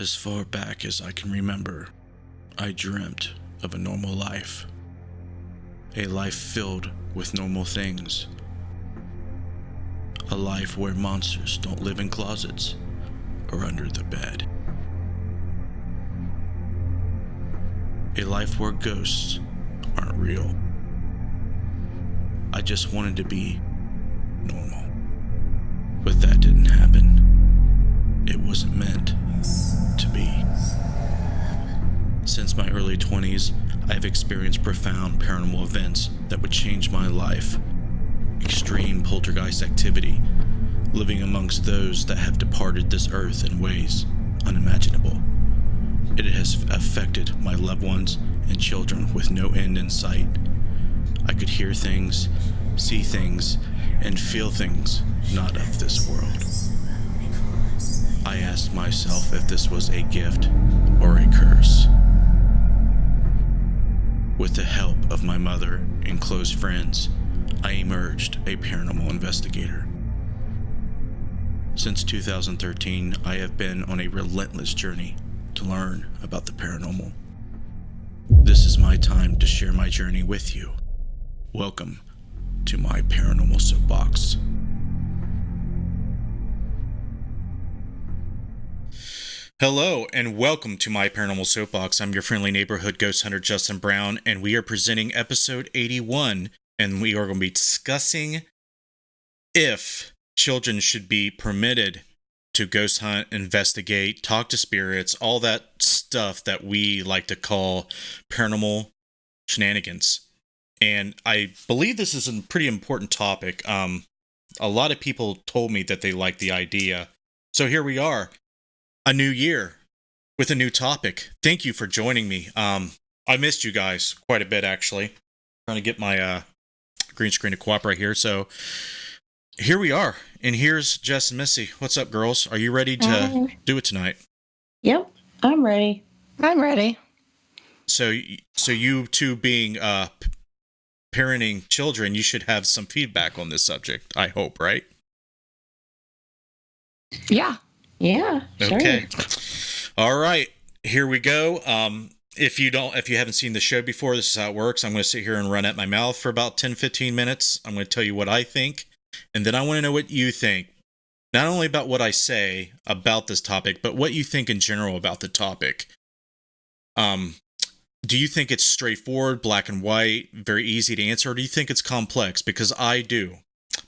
As far back as I can remember, I dreamt of a normal life. A life filled with normal things. A life where monsters don't live in closets or under the bed. A life where ghosts aren't real. I just wanted to be normal. But that didn't happen. It wasn't meant to be. Since my early 20s, I have experienced profound paranormal events that would change my life. Extreme poltergeist activity, living amongst those that have departed this earth in ways unimaginable. It has affected my loved ones and children with no end in sight. I could hear things, see things, and feel things not of this world. I asked myself if this was a gift or a curse. With the help of my mother and close friends, I emerged a paranormal investigator. Since 2013, I have been on a relentless journey to learn about the paranormal. This is my time to share my journey with you. Welcome to my Paranormal Soapbox. Hello and welcome to my Paranormal Soapbox. I'm your friendly neighborhood ghost hunter, Justin Brown, and we are presenting episode 81, and we are going to be discussing if children should be permitted to ghost hunt, investigate, talk to spirits, all that stuff that we like to call paranormal shenanigans. And I believe this is a pretty important topic. A lot of people told me that they liked the idea. So here we are, a new year with a new topic. Thank you for joining me. I missed you guys quite a bit, actually. Trying to get my green screen to cooperate here. So here we are. And here's Jess and Missy. What's up, girls? Are you ready to do it tonight? Yep, I'm ready. I'm ready. So you two being parenting children, you should have some feedback on this subject, I hope, right? Yeah. Yeah, Okay. sure. All right. Here we go. If you haven't seen the show before, this is how it works. I'm going to sit here and run at my mouth for about 10-15 minutes. I'm going to tell you what I think, and then I want to know what you think. Not only about what I say about this topic, but what you think in general about the topic. Do you think it's straightforward, black and white, very easy to answer, or do you think it's complex? Because I do.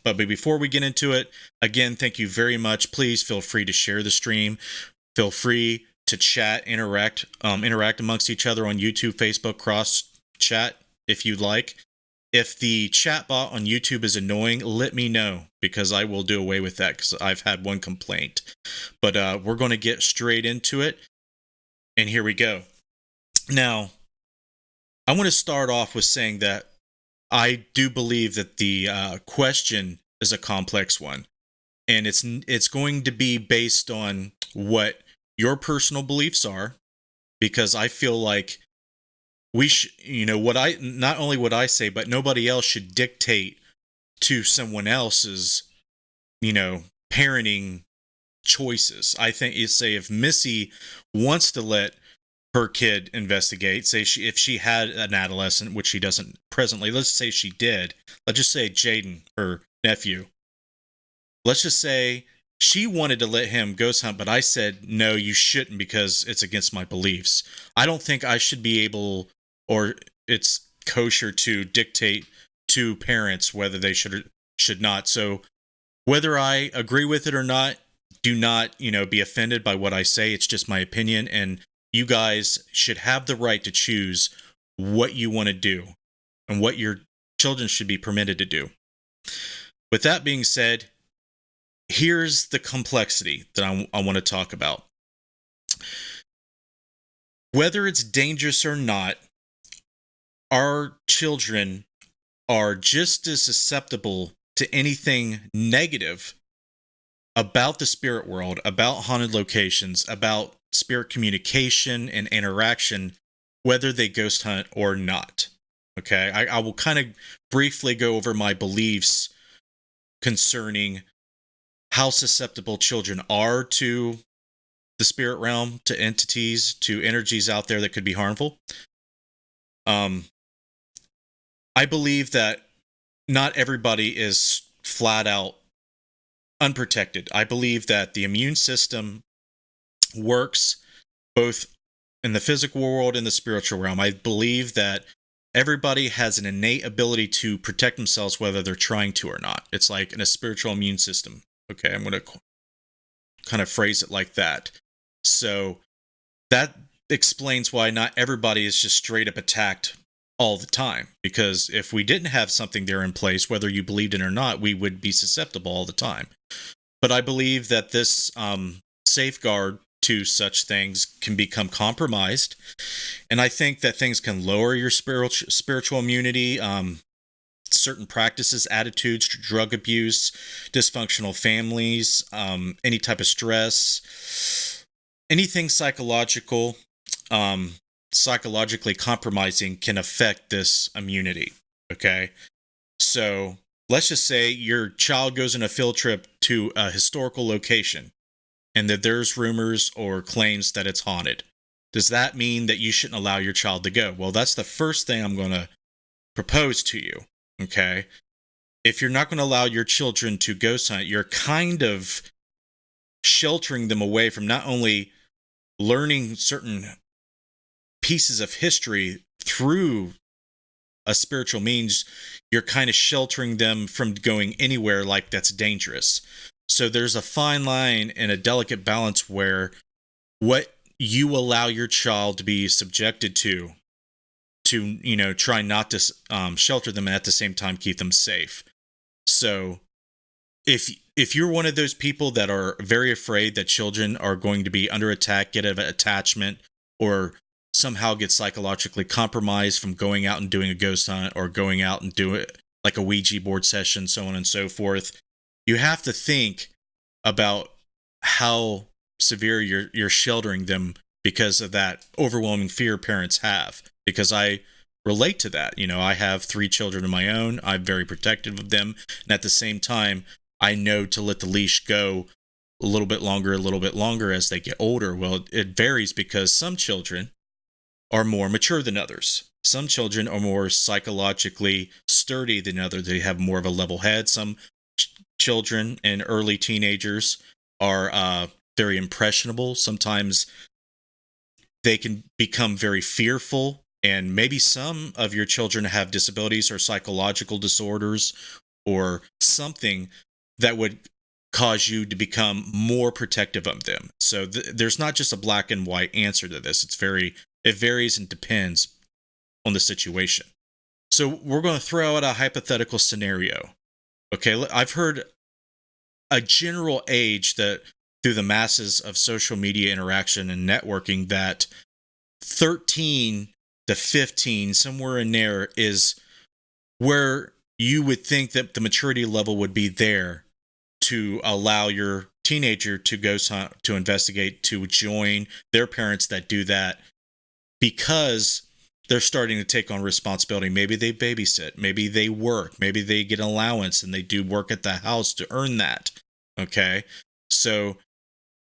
But before we get into it, again, thank you very much. Please feel free to share the stream. Feel free to chat, interact amongst each other on YouTube, Facebook, cross chat if you'd like. If the chat bot on YouTube is annoying, let me know, because I will do away with that, because I've had one complaint. But we're going to get straight into it. And here we go. Now, I want to start off with saying that I do believe that the question is a complex one, and it's going to be based on what your personal beliefs are, because I feel like we not only what I say, but nobody else should dictate to someone else's, parenting choices. I think if Missy wants to let her kid investigate, if she had an adolescent, which she doesn't presently, let's say she did, let's just say Jaden, her nephew, let's just say she wanted to let him ghost hunt, but I said, no, you shouldn't, because it's against my beliefs. I don't think I should be able, or it's kosher to dictate to parents whether they should or should not. So whether I agree with it or not, do not, be offended by what I say. It's just my opinion, and you guys should have the right to choose what you want to do and what your children should be permitted to do. With that being said, here's the complexity that I want to talk about. Whether it's dangerous or not, our children are just as susceptible to anything negative about the spirit world, about haunted locations, about spirit communication and interaction, whether they ghost hunt or not. Okay, I will kind of briefly go over my beliefs concerning how susceptible children are to the spirit realm, to entities, to energies out there that could be harmful. I believe that not everybody is flat out unprotected. I believe that the immune system works both in the physical world and the spiritual realm. I believe that everybody has an innate ability to protect themselves whether they're trying to or not. It's like in a spiritual immune system. Okay, I'm going to kind of phrase it like that. So that explains why not everybody is just straight up attacked all the time. Because if we didn't have something there in place, whether you believed it or not, we would be susceptible all the time. But I believe that this safeguard to such things can become compromised. And I think that things can lower your spiritual immunity. Certain practices, attitudes, drug abuse, dysfunctional families, any type of stress, anything psychologically compromising can affect this immunity. Okay. So let's just say your child goes on a field trip to a historical location and that there's rumors or claims that it's haunted. Does that mean that you shouldn't allow your child to go? Well, that's the first thing I'm going to propose to you. Okay. If you're not going to allow your children to ghost hunt, you're kind of sheltering them away from not only learning certain pieces of history through a spiritual means, you're kind of sheltering them from going anywhere like that's dangerous. So there's a fine line and a delicate balance where what you allow your child to be subjected to try not to shelter them and at the same time keep them safe. So if you're one of those people that are very afraid that children are going to be under attack, get an attachment, or somehow get psychologically compromised from going out and doing a ghost hunt or going out and do it like a Ouija board session, so on and so forth, you have to think about how severe you're sheltering them because of that overwhelming fear parents have. Because I relate to that. I have 3 children of my own. I'm very protective of them. And at the same time, I know to let the leash go a little bit longer as they get older. Well, it varies because some children are more mature than others. Some children are more psychologically sturdy than others. They have more of a level head. Some children and early teenagers are very impressionable. Sometimes they can become very fearful. And maybe some of your children have disabilities or psychological disorders or something that would cause you to become more protective of them. So there's not just a black and white answer to this. It varies and depends on the situation. So we're going to throw out a hypothetical scenario. Okay, I've heard a general age that through the masses of social media interaction and networking that 13 to 15, somewhere in there, is where you would think that the maturity level would be there to allow your teenager to ghost hunt, to investigate, to join their parents that do that, because they're starting to take on responsibility. Maybe they babysit, maybe they work, maybe they get an allowance and they do work at the house to earn that. Okay, so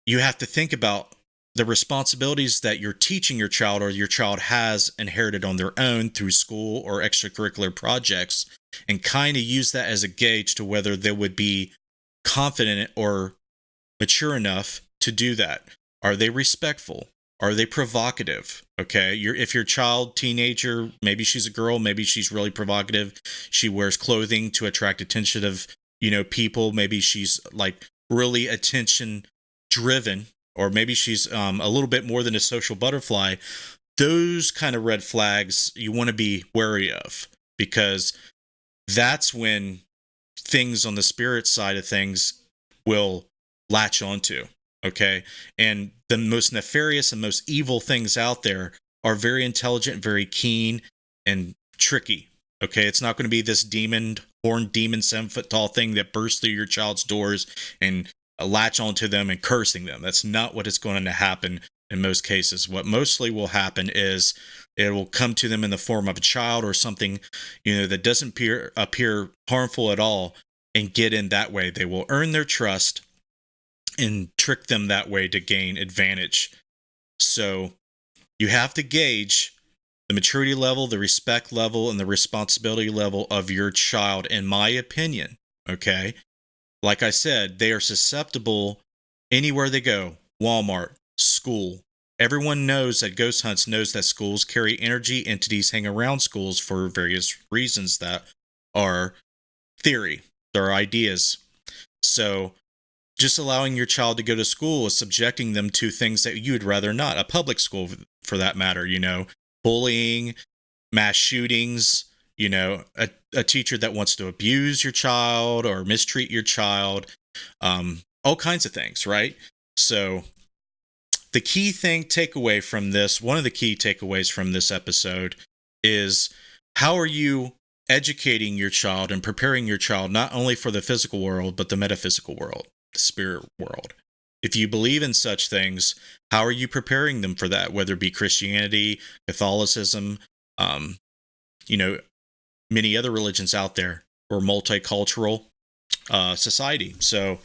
you have to think about the responsibilities that you're teaching your child or your child has inherited on their own through school or extracurricular projects, and kind of use that as a gauge to whether they would be confident or mature enough to do that. Are they respectful? Are they provocative? Okay, if your child, teenager, maybe she's a girl, maybe she's really provocative. She wears clothing to attract attention of, people. Maybe she's like really attention driven, or maybe she's a little bit more than a social butterfly. Those kind of red flags you want to be wary of, because that's when things on the spirit side of things will latch onto. Okay. And the most nefarious and most evil things out there are very intelligent, very keen, and tricky. Okay. It's not going to be this horned demon 7-foot tall thing that bursts through your child's doors and latch onto them and cursing them. That's not what is going to happen in most cases. What mostly will happen is it will come to them in the form of a child or something, that doesn't appear harmful at all, and get in that way. They will earn their trust. and trick them that way to gain advantage. So you have to gauge the maturity level, the respect level, and the responsibility level of your child, in my opinion. Okay. Like I said, they are susceptible anywhere they go. Walmart, school. Everyone knows that ghost hunts knows that schools carry energy. Entities hang around schools for various reasons that are theory. They're ideas. So just allowing your child to go to school is subjecting them to things that you'd rather not. A public school, for that matter, bullying, mass shootings, a teacher that wants to abuse your child or mistreat your child, all kinds of things, right? So the key takeaway from this, one of the key takeaways from this episode is, how are you educating your child and preparing your child not only for the physical world, but the metaphysical world, the spirit world? If you believe in such things, how are you preparing them for that? Whether it be Christianity, Catholicism, many other religions out there, or multicultural society. So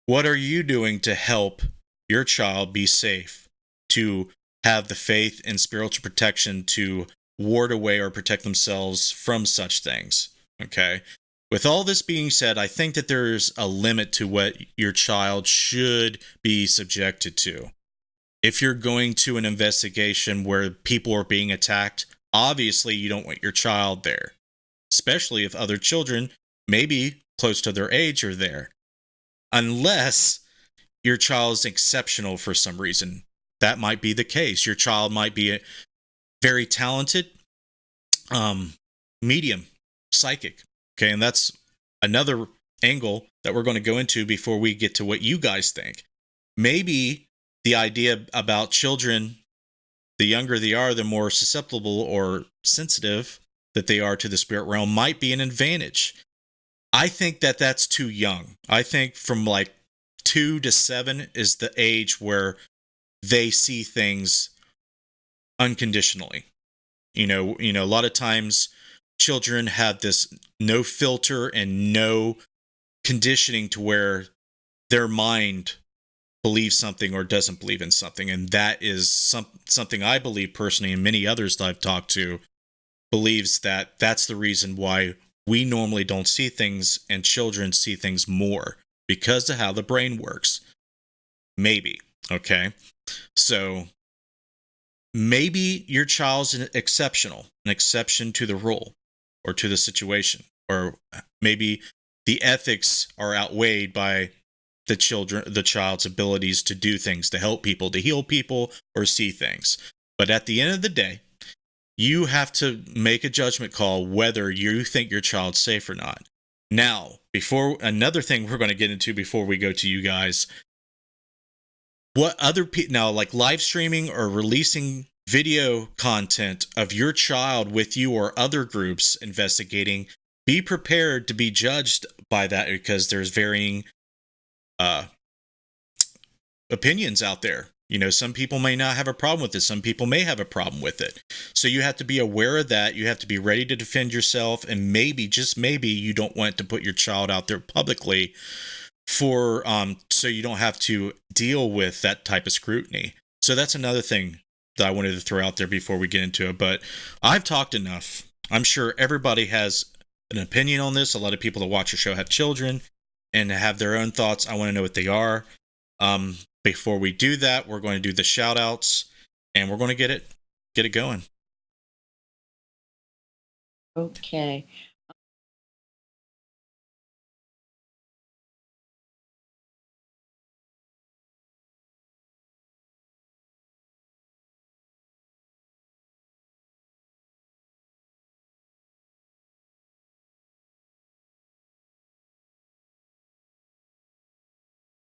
what are you doing to help your child be safe, to have the faith and spiritual protection to ward away or protect themselves from such things? Okay. With all this being said, I think that there's a limit to what your child should be subjected to. If you're going to an investigation where people are being attacked, obviously you don't want your child there, especially if other children, maybe close to their age, are there. Unless your child is exceptional for some reason. That might be the case. Your child might be a very talented, medium, psychic. Okay, and that's another angle that we're going to go into before we get to what you guys think. Maybe the idea about children, the younger they are, the more susceptible or sensitive that they are to the spirit realm, might be an advantage. I think that that's too young. I think from like 2 to 7 is the age where they see things unconditionally. A lot of times children have this no filter and no conditioning to where their mind believes something or doesn't believe in something. And that is something I believe personally, and many others that I've talked to believes that that's the reason why we normally don't see things and children see things more, because of how the brain works. Maybe. Okay. So maybe your child's an exception to the rule or to the situation, or maybe the ethics are outweighed by the child's abilities to do things, to help people, to heal people, or see things. But at the end of the day, you have to make a judgment call whether you think your child's safe or not. Now, another thing we're going to get into before we go to you guys, what other people now, like live streaming or releasing video content of your child with you or other groups investigating, be prepared to be judged by that, because there's varying opinions out there. Some people may not have a problem with it. Some people may have a problem with it. So you have to be aware of that. You have to be ready to defend yourself. And maybe, just maybe, you don't want to put your child out there publicly so you don't have to deal with that type of scrutiny. So that's another thing that I wanted to throw out there before we get into it. But I've talked enough. I'm sure everybody has an opinion on this. A lot of people that watch your show have children and have their own thoughts. I want to know what they are. Before we do that, we're going to do the shout outs, and we're going to get it going. Okay.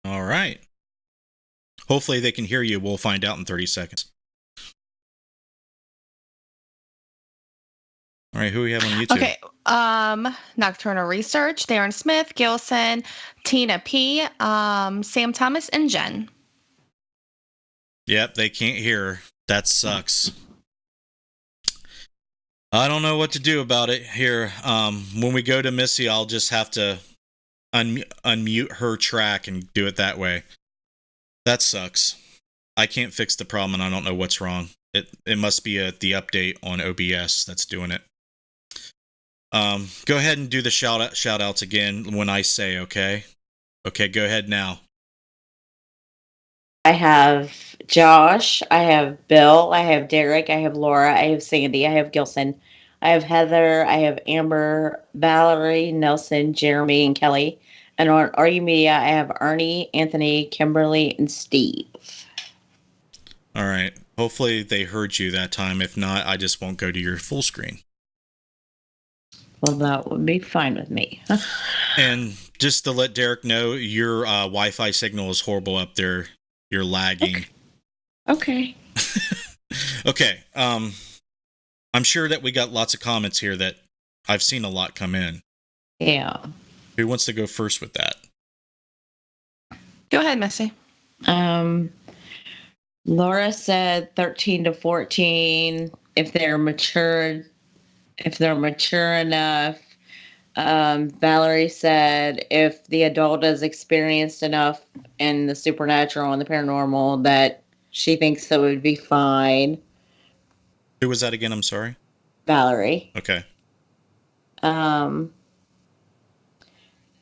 All right. Hopefully they can hear you. We'll find out in 30 seconds. All right, who we have on YouTube? Okay. Nocturnal Research, Darren Smith, Gilson, Tina P, Sam Thomas, and Jen. Yep, they can't hear. That sucks. I don't know what to do about it here. When we go to Missy, I'll just have to unmute her track and do it that way. That sucks. I can't fix the problem, and I don't know what's wrong. It must be the update on OBS that's doing it. Go ahead and do the shout outs again when I say okay. Okay, go ahead now. I have Josh, I have Bill, I have Derek, I have Laura, I have Sandy, I have Gilson, I have Heather, I have Amber, Valerie, Nelson, Jeremy, and Kelly. And on RU Media, I have Ernie, Anthony, Kimberly, and Steve. All right. Hopefully they heard you that time. If not, I just won't go to your full screen. Well, that would be fine with me. And just to let Derek know, your Wi-Fi signal is horrible up there. You're lagging. Okay. Okay. I'm sure that we got lots of comments here that I've seen a lot come in. Yeah. Who wants to go first with that? Go ahead, Missy. Laura said 13 to 14 if they're mature enough. Valerie said if the adult is experienced enough in the supernatural and the paranormal that she thinks it would be fine. Who was that again? I'm sorry. Valerie. Okay.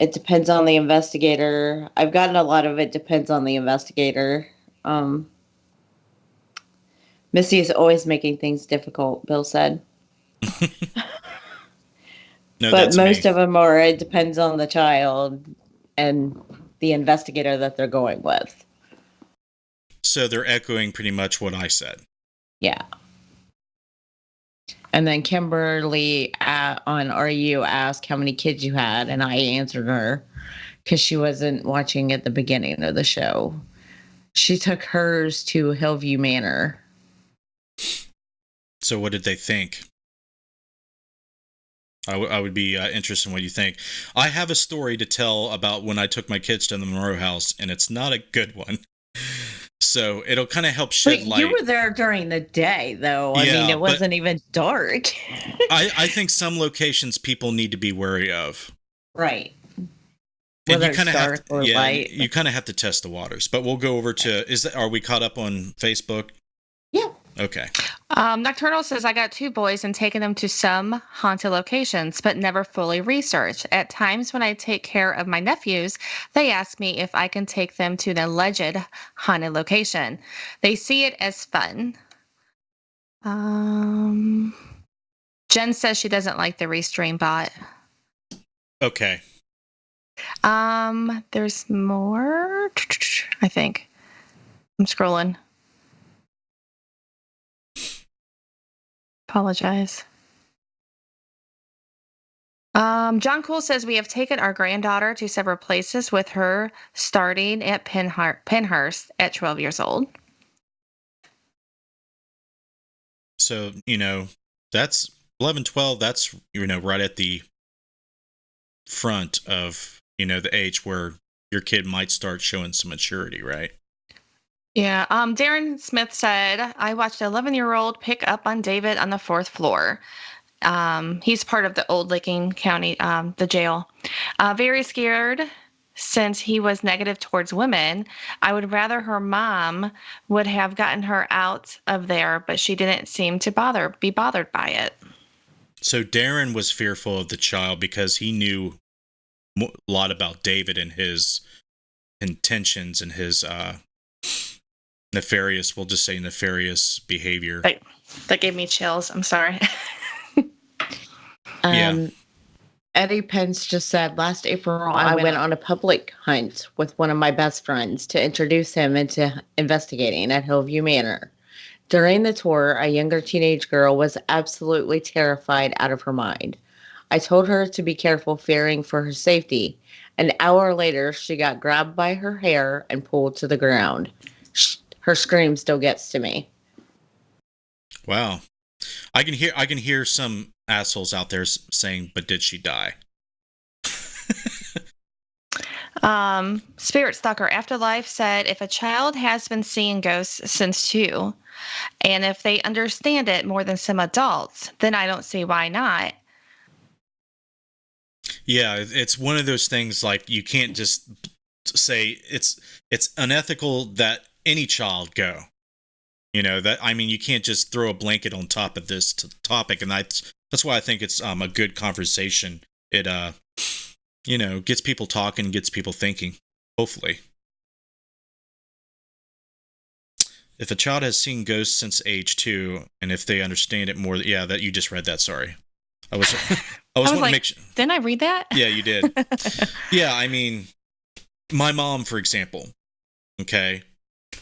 It depends on the investigator. I've gotten a lot of it depends on the investigator. Missy is always making things difficult, Bill said. No, but most me. of them are, it depends on the child and the investigator that they're going with. So they're echoing pretty much what I said. Yeah. And then Kimberly on RU asked how many kids you had, and I answered her because she wasn't watching at the beginning of the show. She took hers to Hillview Manor. So what did they think? I would be interested in what you think. I have a story to tell about when I took my kids to the Monroe house, and it's not a good one. So it'll kind of help shed light. You were there during the day, though. I mean, it wasn't even dark. I think some locations people need to be wary of. Right. And you kind of have to, light. You kind of have to test the waters. But we'll go over to are we caught up on Facebook? Yeah. Okay. Nocturnal says, I got 2 boys and taken them to some haunted locations, but never fully researched. At times when I take care of my nephews, they ask me if I can take them to an alleged haunted location. They see it as fun. Jen says she doesn't like the Restream bot. Okay. There's more, I think. I'm scrolling. Apologize. John Cool says we have taken our granddaughter to several places with her, starting at Penhurst at 12 years old. So, that's 11, 12. That's, right at the front of, the age where your kid might start showing some maturity, right? Yeah. Darren Smith said, I watched an 11-year-old pick up on David on the 4th floor. He's part of the Old Licking County, the jail. Very scared since he was negative towards women. I would rather her mom would have gotten her out of there, but she didn't seem to be bothered by it. So Darren was fearful of the child because he knew a lot about David and his intentions and his nefarious behavior. That gave me chills. I'm sorry. Eddie Pence just said, last April, I went on a public hunt with one of my best friends to introduce him into investigating at Hillview Manor. During the tour, a younger teenage girl was absolutely terrified out of her mind. I told her to be careful fearing for her safety. An hour later, she got grabbed by her hair and pulled to the ground. Her scream still gets to me. Wow. I can hear some assholes out there saying, but did she die? Spirit Stalker Afterlife said, if a child has been seeing ghosts since 2, and if they understand it more than some adults, then I don't see why not. Yeah, it's one of those things like you can't just say it's unethical that any child go. You know, that, I mean, you can't just throw a blanket on top of this topic, and that's why I think it's a good conversation. It you know, gets people talking, gets people thinking, hopefully. If a child has seen ghosts since age 2, and if they understand it more, yeah, that you just read that. Sorry, I was wanting like, to make sure. Didn't I read that? Yeah, you did. Yeah, I mean, my mom, for example, okay,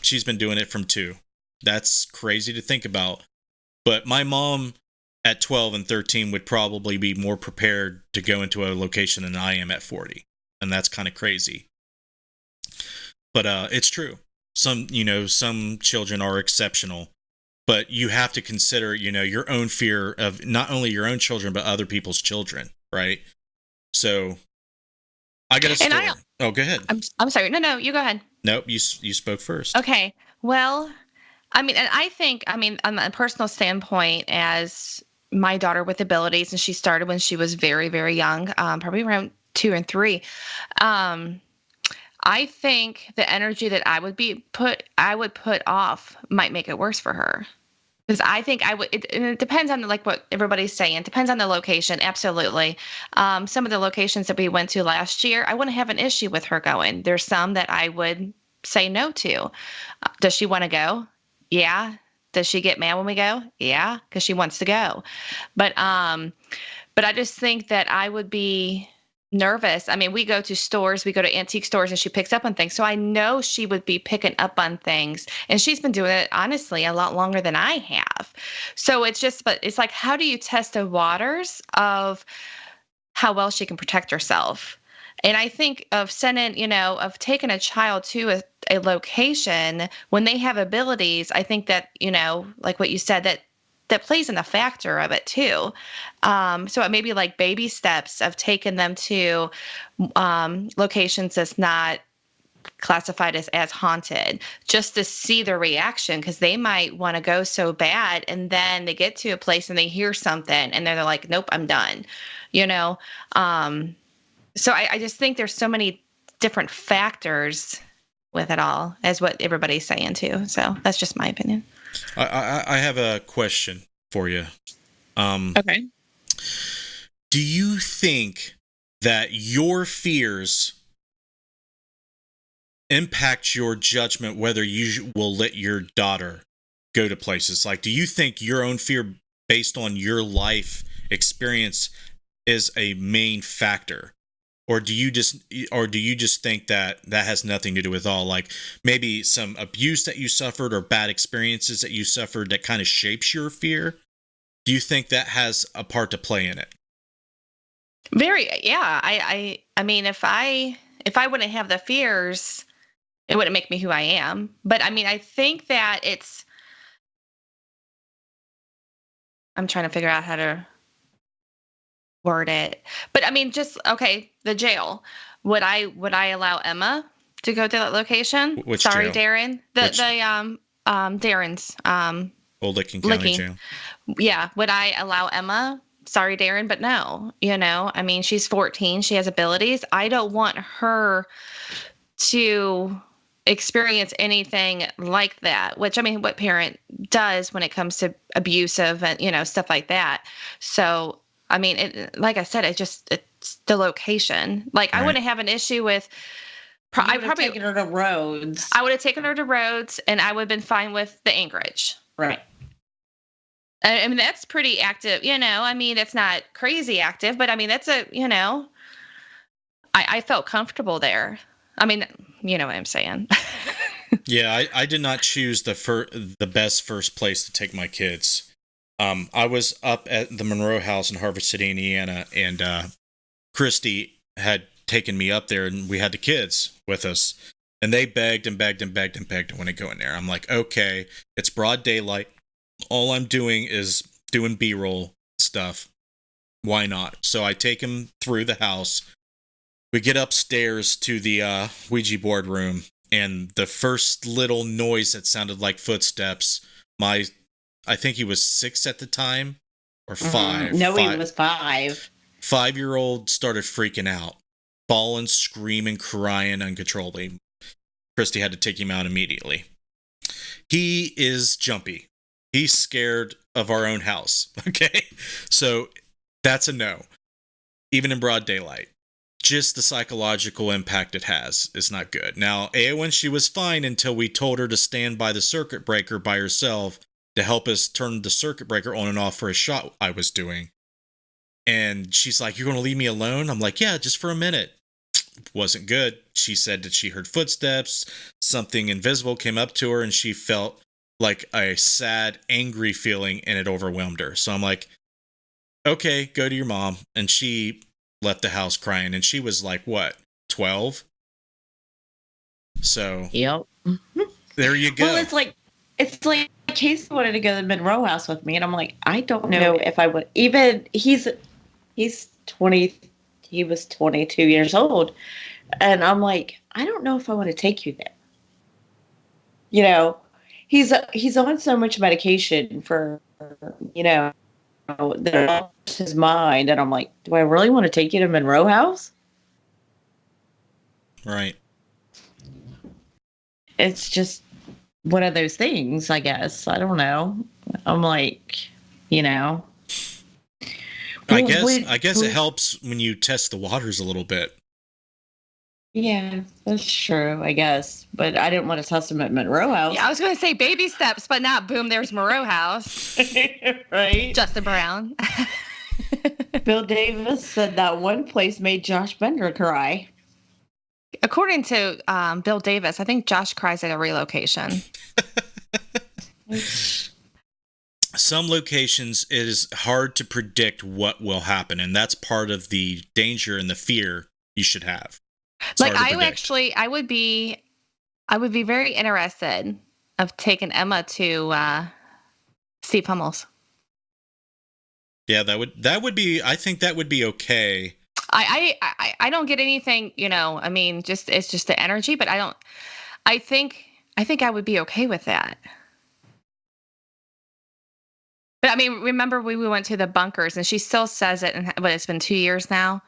she's been doing it from 2. That's crazy to think about. But my mom at 12 and 13 would probably be more prepared to go into a location than I am at 40. And that's kind of crazy. But it's true. Some children are exceptional, but you have to consider, your own fear of not only your own children, but other people's children, right? So I got a story. Oh, go ahead. I'm sorry. No, you go ahead. Nope, you spoke first. Okay. Well, I mean, and I think, on a personal standpoint, as my daughter with abilities, and she started when she was very, very young, probably around 2 and 3. I think the energy that I would put off might make it worse for her. Because I think it depends on like what everybody's saying. It depends on the location. Absolutely. Some of the locations that we went to last year, I wouldn't have an issue with her going. There's some that I would say no to. Does she want to go? Yeah. Does she get mad when we go? Yeah, because she wants to go. But I just think that I would be nervous. I mean, we go to stores, we go to antique stores, and she picks up on things. So I know she would be picking up on things. And she's been doing it, honestly, a lot longer than I have. So but it's like, how do you test the waters of how well she can protect herself? And I think of of taking a child to a location when they have abilities. I think that, like what you said, that plays in the factor of it too. So it may be like baby steps of taking them to locations that's not classified as haunted, just to see their reaction, because they might want to go so bad, and then they get to a place and they hear something and they're like, nope, I'm done. So I just think there's so many different factors with it all, as what everybody's saying too. So that's just my opinion. I have a question for you. Okay. Do you think that your fears impact your judgment whether you will let your daughter go to places? Like, do you think your own fear based on your life experience is a main factor? Or do you just think that has nothing to do with all, like maybe some abuse that you suffered or bad experiences that you suffered that kind of shapes your fear? Do you think that has a part to play in it? Very, yeah. I mean, if I wouldn't have the fears, it wouldn't make me who I am. But I mean, I think that I'm trying to figure out how to word it. But I mean, just okay, the jail. Would I allow Emma to go to that location? Which Sorry, jail? Darren. Darren's Old Licking County Jail. Yeah. Would I allow Emma? Sorry, Darren, but no. I mean, she's 14. She has abilities. I don't want her to experience anything like that, which, I mean, what parent does when it comes to abusive and, stuff like that. So, I mean, like I said, it's the location. Like, right. I wouldn't have an issue with. I would have taken her to Rhodes. I would have taken her to Rhodes, and I would have been fine with the Anchorage. Right. I mean, that's pretty active, I mean, it's not crazy active, but I mean, that's I felt comfortable there. I mean, you know what I'm saying? Yeah, I did not choose the best first place to take my kids. I was up at the Monroe House in Harvard City, Indiana, and Christy had taken me up there, and we had the kids with us, and they begged and begged and begged and begged when I go in there. I'm like, okay, it's broad daylight. All I'm doing is doing B-roll stuff. Why not? So I take him through the house. We get upstairs to the Ouija board room, and the first little noise that sounded like footsteps, I think he was 6 at the time, or 5. No, he was 5. 5-year-old started freaking out. bawling, screaming, crying uncontrollably. Christy had to take him out immediately. He is jumpy. He's scared of our own house. Okay. So that's a no. Even in broad daylight. Just the psychological impact it has is not good. Now, Eowyn, she was fine until we told her to stand by the circuit breaker by herself to help us turn the circuit breaker on and off for a shot I was doing. And she's like, "You're going to leave me alone?" I'm like, "Yeah, just for a minute." Wasn't good. She said that she heard footsteps, something invisible came up to her, and she felt like a sad, angry feeling, and it overwhelmed her. So I'm like, "Okay, go to your mom." And she left the house crying, and she was like, what, 12? So Yep. there you go. Well, it's like Casey wanted to go to the Monroe house with me, and I'm like, I don't know if I would. Even he's 20. He was 22 years old, and I'm like, I don't know if I want to take you there. You know, he's on so much medication for, you know, that his mind, and I'm like, do I really want to take you to Monroe House? Right. It's just one of those things, I guess. I don't know. I'm like, you know. I guess it helps when you test the waters a little bit. Yeah, that's true, I guess. But I didn't want to test him at Monroe House. Yeah, I was going to say baby steps, but not boom, there's Moreau House. Right? Justin Brown. Bill Davis said that one place made Josh Bender cry. According to Bill Davis, I think Josh cries at a relocation. Some locations, it is hard to predict what will happen, and that's part of the danger and the fear you should have. It's like I would be very interested of taking Emma to Steve Hummel's. Yeah, that would be. I think that would be okay. I don't get anything, you know. I mean, it's just the energy, but I don't. I think I would be okay with that. But I mean, remember we went to the bunkers, and she still says it. And it's been 2 years now.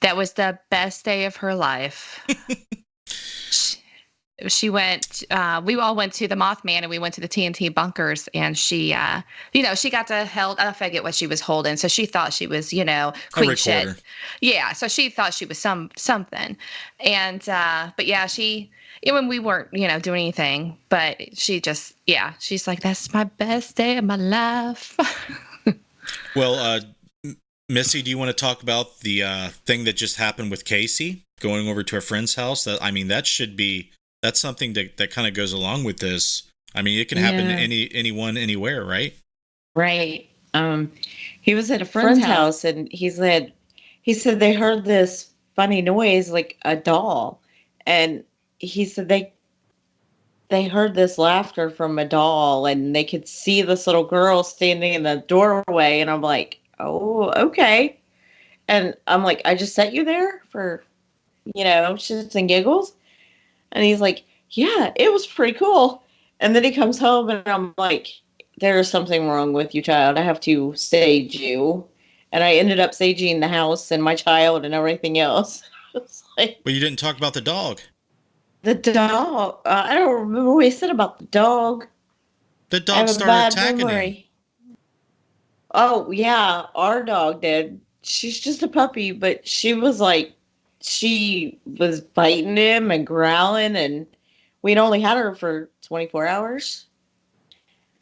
That was the best day of her life. She went, we all went to the Mothman, and we went to the TNT bunkers, and she, she got to hold, I forget what she was holding. So she thought she was, queen shit. Yeah. So she thought she was something. And, but yeah, even we weren't, doing anything, but she just, she's like, that's my best day of my life. Well, Missy, do you want to talk about the thing that just happened with Casey going over to a friend's house? That's something that kind of goes along with this. I mean, it can happen to anyone, anywhere, right? Right. He was at a friend's house, and he said they heard this funny noise, like a doll, and he said they heard this laughter from a doll, and they could see this little girl standing in the doorway, and I'm like, oh, okay. And I'm like, I just set you there for, shits and giggles. And he's like, yeah, it was pretty cool. And then he comes home, and I'm like, there's something wrong with you, child. I have to sage you. And I ended up saging the house and my child and everything else. It's like, but you didn't talk about the dog. The dog. I don't remember what he said about the dog. The dog started attacking him. Oh, yeah, our dog did. She's just a puppy, but she was biting him and growling, and we'd only had her for 24 hours.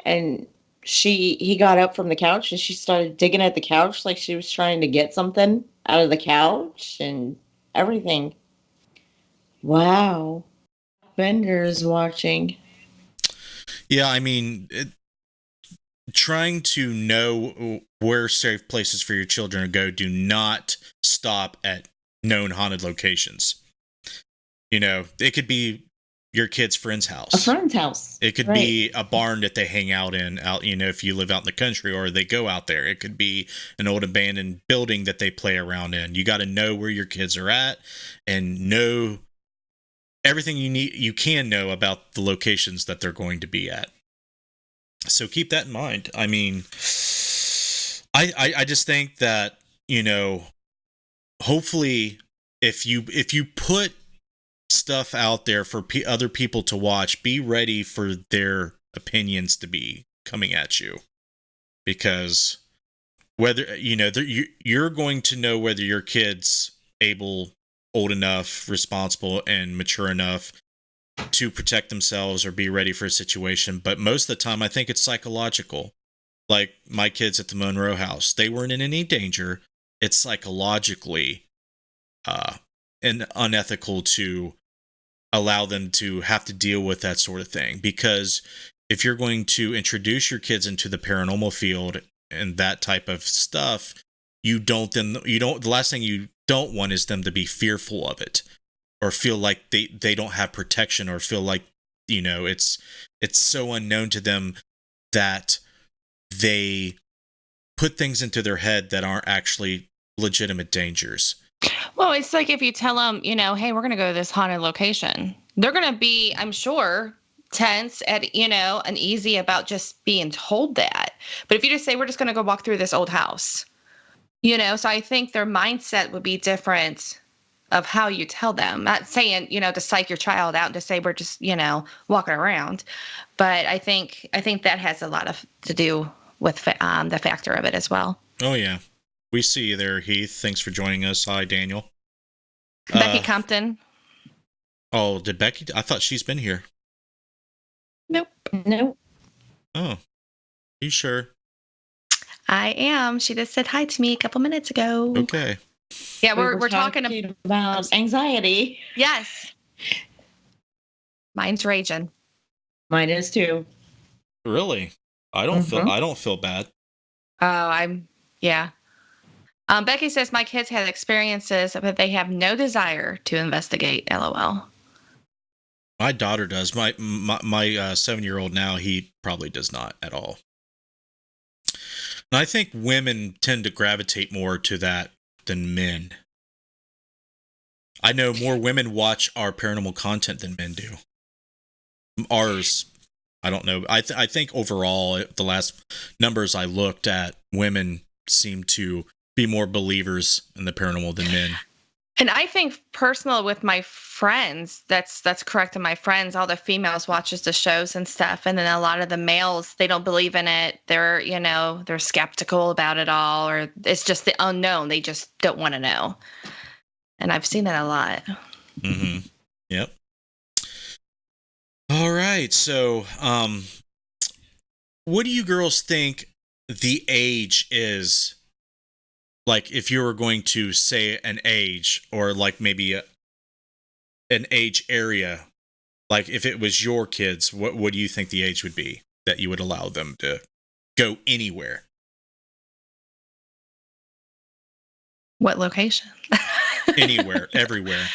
And he got up from the couch, and she started digging at the couch like she was trying to get something out of the couch and everything. Wow. Bender's watching. Yeah, I mean, trying to know where safe places for your children to go, do not stop at known haunted locations. It could be your kid's friend's house. A friend's house. It could be a barn that they hang out in, if you live out in the country or they go out there. It could be an old abandoned building that they play around in. You got to know where your kids are at and know everything you can know about the locations that they're going to be at. So keep that in mind. I mean, I just think that, hopefully if you put stuff out there for other people to watch, be ready for their opinions to be coming at you, because whether you're going to know whether your kid's old enough, responsible, and mature enough to protect themselves or be ready for a situation. But most of the time, I think it's psychological. Like my kids at the Monroe house, they weren't in any danger. It's psychologically and unethical to allow them to have to deal with that sort of thing. Because if you're going to introduce your kids into the paranormal field and that type of stuff, the last thing you don't want is them to be fearful of it, or feel like they don't have protection, or feel like, it's so unknown to them that they put things into their head that aren't actually legitimate dangers. Well, it's like if you tell them, hey, we're going to go to this haunted location, they're going to be, I'm sure, tense and, uneasy about just being told that. But if you just say, we're just going to go walk through this old house, so I think their mindset would be different of how you tell them. Not saying, to psych your child out and to say we're just, walking around. But I think that has a lot to do with the factor of it as well. Oh, yeah. We see you there, Heath. Thanks for joining us. Hi, Daniel. Becky Compton. Oh, did Becky? I thought she's been here. Nope. Oh, are you sure? I am. She just said hi to me a couple minutes ago. Okay. Yeah, we're talking about anxiety. Yes. Mine's raging. Mine is too. Really? I don't feel bad. Oh, yeah. Becky says my kids had experiences, but they have no desire to investigate. LOL. My daughter does. My 7-year-old now, he probably does not at all. And I think women tend to gravitate more to that than men. I know more women watch our paranormal content than men do. Ours, I don't know. I think overall, the last numbers I looked at, women seem to be more believers in the paranormal than men. And I think personal with my friends, that's correct. And my friends, all the females watches the shows and stuff. And then a lot of the males, they don't believe in it. They're, they're skeptical about it all, or it's just the unknown. They just don't want to know. And I've seen that a lot. Mm-hmm. Yep. All right. So, what do you girls think the age is? Like, if you were going to say an age, or like maybe an age area, like if it was your kids, what do you think the age would be that you would allow them to go anywhere? What location? Anywhere, everywhere.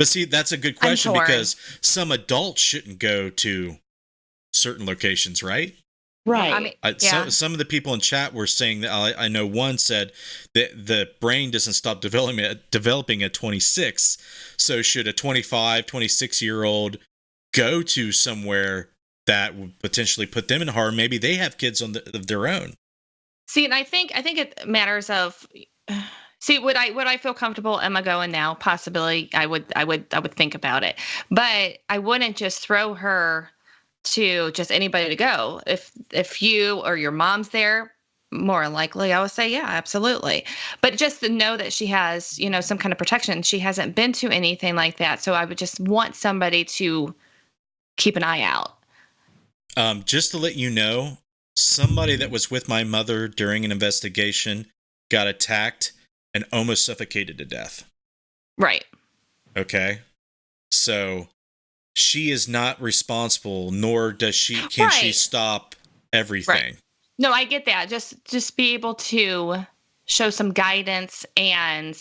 But see, that's a good question, because some adults shouldn't go to certain locations, right? Right. Some of the people in chat were saying that, I know one said that the brain doesn't stop developing at 26. So should a 25, 26-year-old go to somewhere that would potentially put them in harm? Maybe they have kids of their own. See, and I think it matters of. See, would I feel comfortable? Am I going now? Possibly, I would think about it, but I wouldn't just throw her to just anybody to go. If you or your mom's there, more than likely, I would say, yeah, absolutely. But just to know that she has, some kind of protection. She hasn't been to anything like that, so I would just want somebody to keep an eye out. Just to let you know, somebody that was with my mother during an investigation got attacked and almost suffocated to death. Right. Okay. So she is not responsible, nor can she stop everything. Right. No, I get that. Just be able to show some guidance and,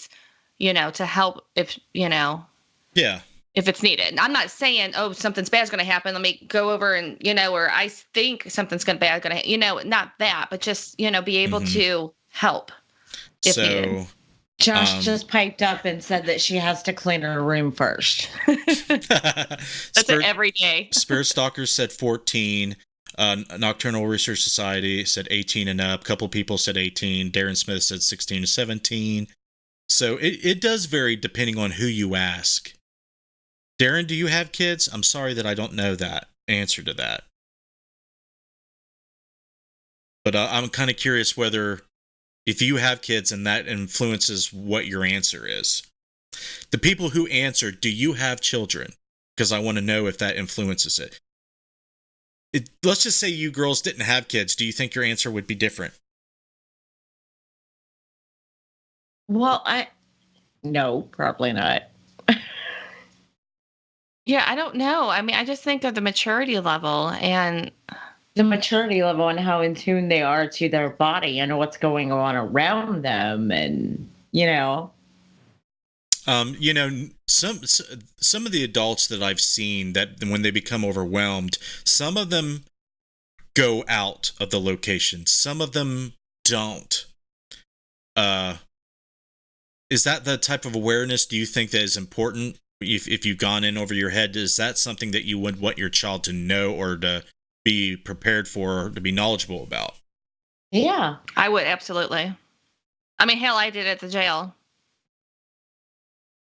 to help if, Yeah. if it's needed. I'm not saying, oh, something's bad is going to happen. Let me go over and, or I think something's bad going to, not that, but just, be able to help if needed. Josh just piped up and said that she has to clean her room first. That's it every day. Spirit Stalkers said 14. Nocturnal Research Society said 18 and up. A couple people said 18. Darren Smith said 16 to 17. So it does vary depending on who you ask. Darren, do you have kids? I'm sorry that I don't know that answer to that. But I'm kind of curious whether if you have kids and that influences what your answer is. The people who answer, do you have children? Because I want to know if that influences it. Let's just say you girls didn't have kids. Do you think your answer would be different? Well, no, probably not. Yeah, I don't know. I mean, I just think of the maturity level and The maturity level and how in tune they are to their body and what's going on around them, and You know, some of the adults that I've seen that when they become overwhelmed, some of them go out of the location. Some of them don't. Is that the type of awareness do you think that is important? If you've gone in over your head, is that something that you would want your child to know or to be prepared for, or to be knowledgeable about? Yeah. I would absolutely. I mean, hell, I did at the jail.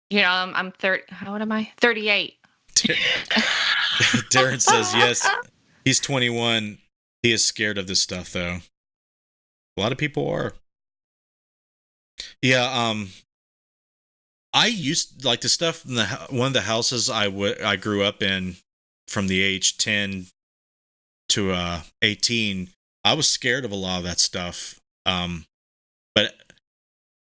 You know, I'm 30. How old am I? 38. Darren says yes. He's 21. He is scared of this stuff, though. A lot of people are. Yeah. I used like the stuff in one of the houses I grew up in from the age 10 to 18. I was scared of a lot of that stuff. But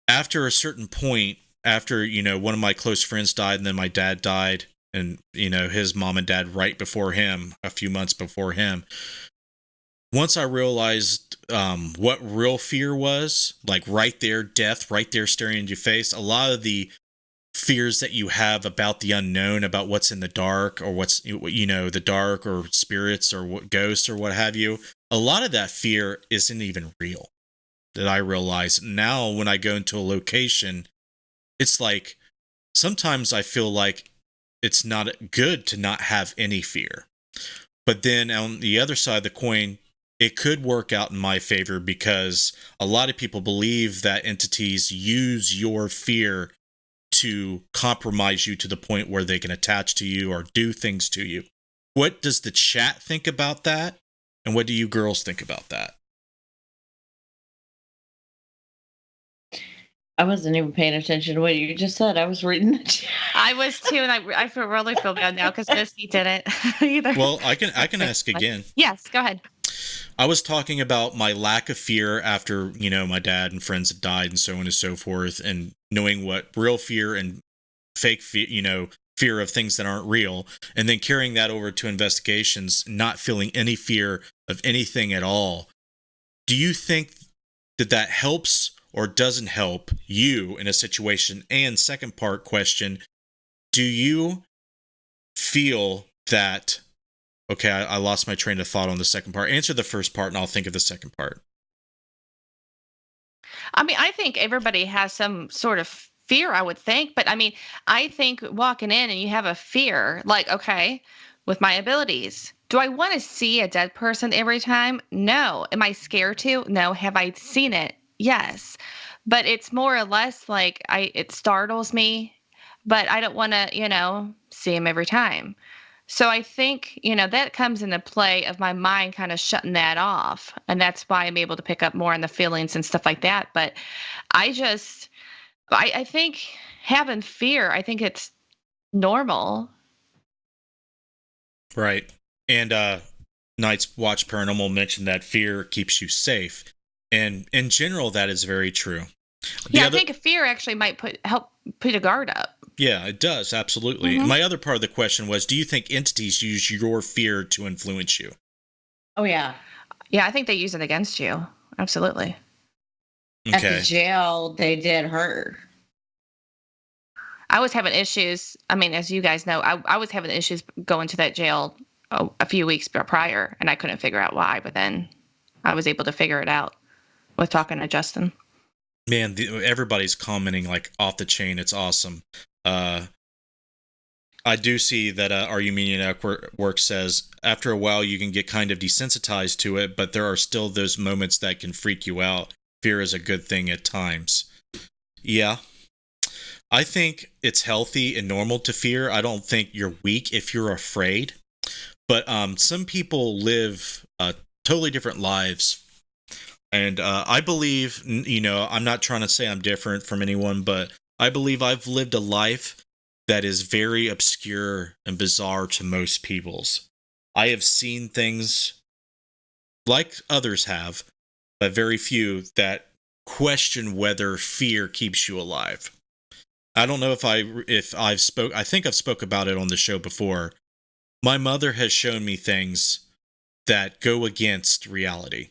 after a certain point, after, one of my close friends died and then my dad died and, his mom and dad right before him, a few months before him, once I realized what real fear was, like right there, death, right there staring in your face, a lot of the fears that you have about the unknown, about what's in the dark or what's, the dark or spirits or what ghosts or what have you, a lot of that fear isn't even real. That I realize now when I go into a location, it's like sometimes I feel like it's not good to not have any fear. But then on the other side of the coin, it could work out in my favor because a lot of people believe that entities use your fear to compromise you to the point where they can attach to you or do things to you. What does the chat think about that? And what do you girls think about that? I wasn't even paying attention to what you just said. I was reading the chat. I was too, and I really feel bad now because Misty didn't either. Well, I can ask again. Yes, go ahead. I was talking about my lack of fear after, my dad and friends had died and so on and so forth, and knowing what real fear and fake fear, fear of things that aren't real, and then carrying that over to investigations, not feeling any fear of anything at all. Do you think that helps or doesn't help you in a situation? And second part question, do you feel that, okay, I lost my train of thought on the second part. Answer the first part and I'll think of the second part. I mean, I think everybody has some sort of fear, I would think. But I mean, I think walking in and you have a fear, like, okay, with my abilities, do I want to see a dead person every time? No. Am I scared to? No. Have I seen it? Yes. But it's more or less like it startles me, but I don't want to, see him every time. So I think, that comes into play of my mind kind of shutting that off. And that's why I'm able to pick up more on the feelings and stuff like that. But I just, I think having fear, I think it's normal. Right. And Night's Watch Paranormal mentioned that fear keeps you safe. And in general, that is very true. I think fear actually might help put a guard up. Yeah, it does. Absolutely. Mm-hmm. My other part of the question was, do you think entities use your fear to influence you? Oh, yeah. Yeah, I think they use it against you. Absolutely. Okay. At the jail, they did her. I was having issues. I mean, as you guys know, I was having issues going to that jail a few weeks prior, and I couldn't figure out why. But then I was able to figure it out with talking to Justin. Man, everybody's commenting like off the chain. It's awesome. I do see that Argumenian Network says after a while you can get kind of desensitized to it, but there are still those moments that can freak you out. Fear is a good thing at times. Yeah, I think it's healthy and normal to fear. I don't think you're weak if you're afraid. But some people live totally different lives. And I believe, I'm not trying to say I'm different from anyone, but I believe I've lived a life that is very obscure and bizarre to most people's. I have seen things like others have, but very few that question whether fear keeps you alive. I don't know I think I've spoke about it on the show before. My mother has shown me things that go against reality.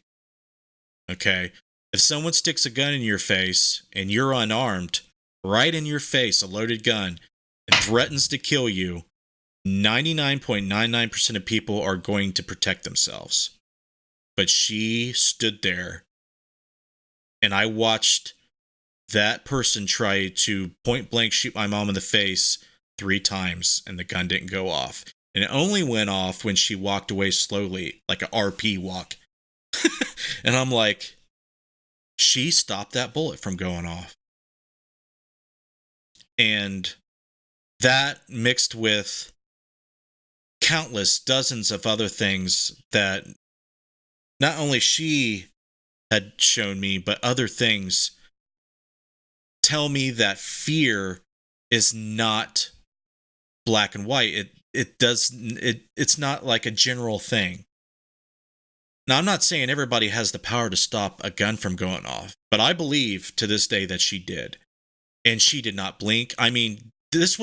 Okay? If someone sticks a gun in your face and you're unarmed, right in your face, a loaded gun, and threatens to kill you, 99.99% of people are going to protect themselves. But she stood there, and I watched that person try to point blank shoot my mom in the face 3 times, and the gun didn't go off. And it only went off when she walked away slowly, like a RP walk. And I'm like, she stopped that bullet from going off. And that mixed with countless dozens of other things that not only she had shown me, but other things tell me that fear is not black and white. It's not like a general thing. Now, I'm not saying everybody has the power to stop a gun from going off, but I believe to this day that she did. And she did not blink. I mean, this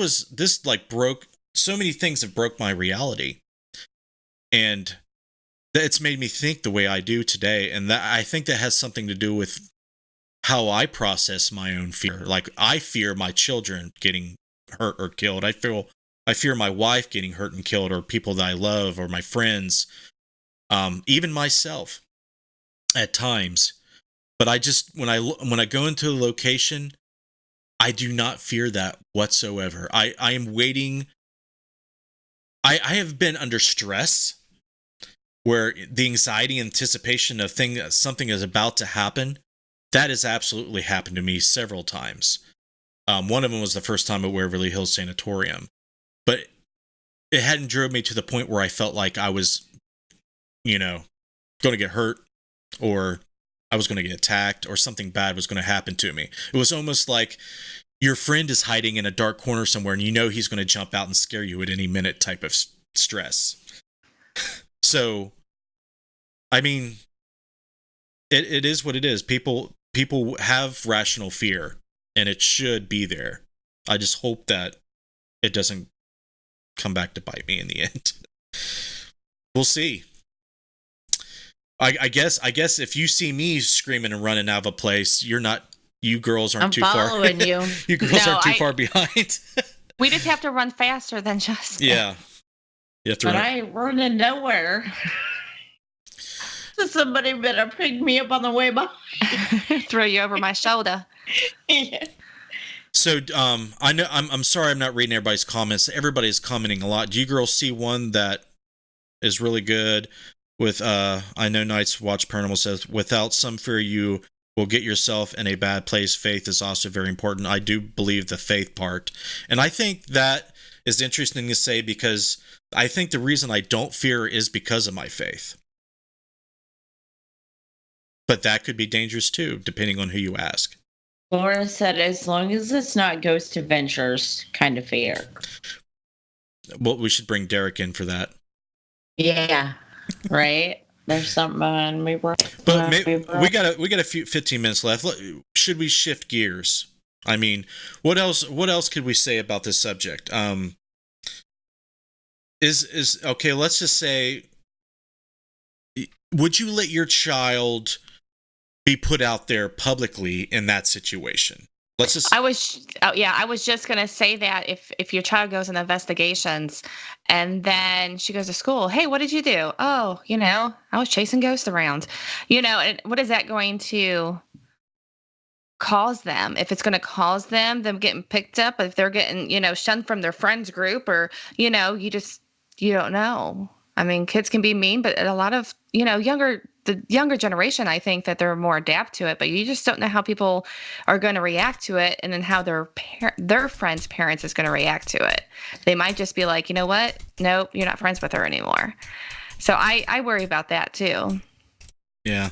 broke, so many things have broke my reality. And it's made me think the way I do today. And that, I think that has something to do with how I process my own fear. Like, I fear my children getting hurt or killed. I fear my wife getting hurt and killed, or people that I love, or my friends, even myself at times. But I just, when I go into a location, I do not fear that whatsoever. I am waiting. I have been under stress where the anxiety, anticipation of something is about to happen. That has absolutely happened to me several times. One of them was the first time at Waverly Hills Sanatorium. But it hadn't drove me to the point where I felt like I was, going to get hurt, or I was going to get attacked, or something bad was going to happen to me. It was almost like your friend is hiding in a dark corner somewhere and he's going to jump out and scare you at any minute type of stress. So, I mean, it is what it is. People have rational fear, and it should be there. I just hope that it doesn't come back to bite me in the end. We'll see. I guess if you see me screaming and running out of a place, you girls aren't too far. I'm following you. You girls aren't too far behind. We just have to run faster than just. Yeah. You have to but I ain't running nowhere. So somebody better pick me up on the way by. Throw you over my shoulder. Yeah. So I know I'm sorry I'm not reading everybody's comments. Everybody's commenting a lot. Do you girls see one that is really good? With I know Knights Watch Paranormal says, without some fear you will get yourself in a bad place. Faith is also very important. I do believe the faith part. And I think that is interesting to say, because I think the reason I don't fear is because of my faith. But that could be dangerous too, depending on who you ask. Laura said, as long as it's not Ghost Adventures kind of fear. Well, we should bring Derek in for that. Yeah. Right? There's something on me. But we got a few 15 minutes left. Should we shift gears? I mean, what else could we say about this subject? Is okay, let's just say, would you let your child be put out there publicly in that situation? I was just gonna say that if your child goes in investigations and then she goes to school, hey, what did you do? Oh, I was chasing ghosts around. And what is that going to cause them? If it's going to cause them getting picked up, if they're getting shunned from their friends group, or you don't know. I mean, kids can be mean, but a lot of younger the younger generation, I think that they're more adapt to it, but you just don't know how people are going to react to it, and then how their friends' parents is going to react to it. They might just be like, you know what? Nope, you're not friends with her anymore. So I worry about that too. Yeah.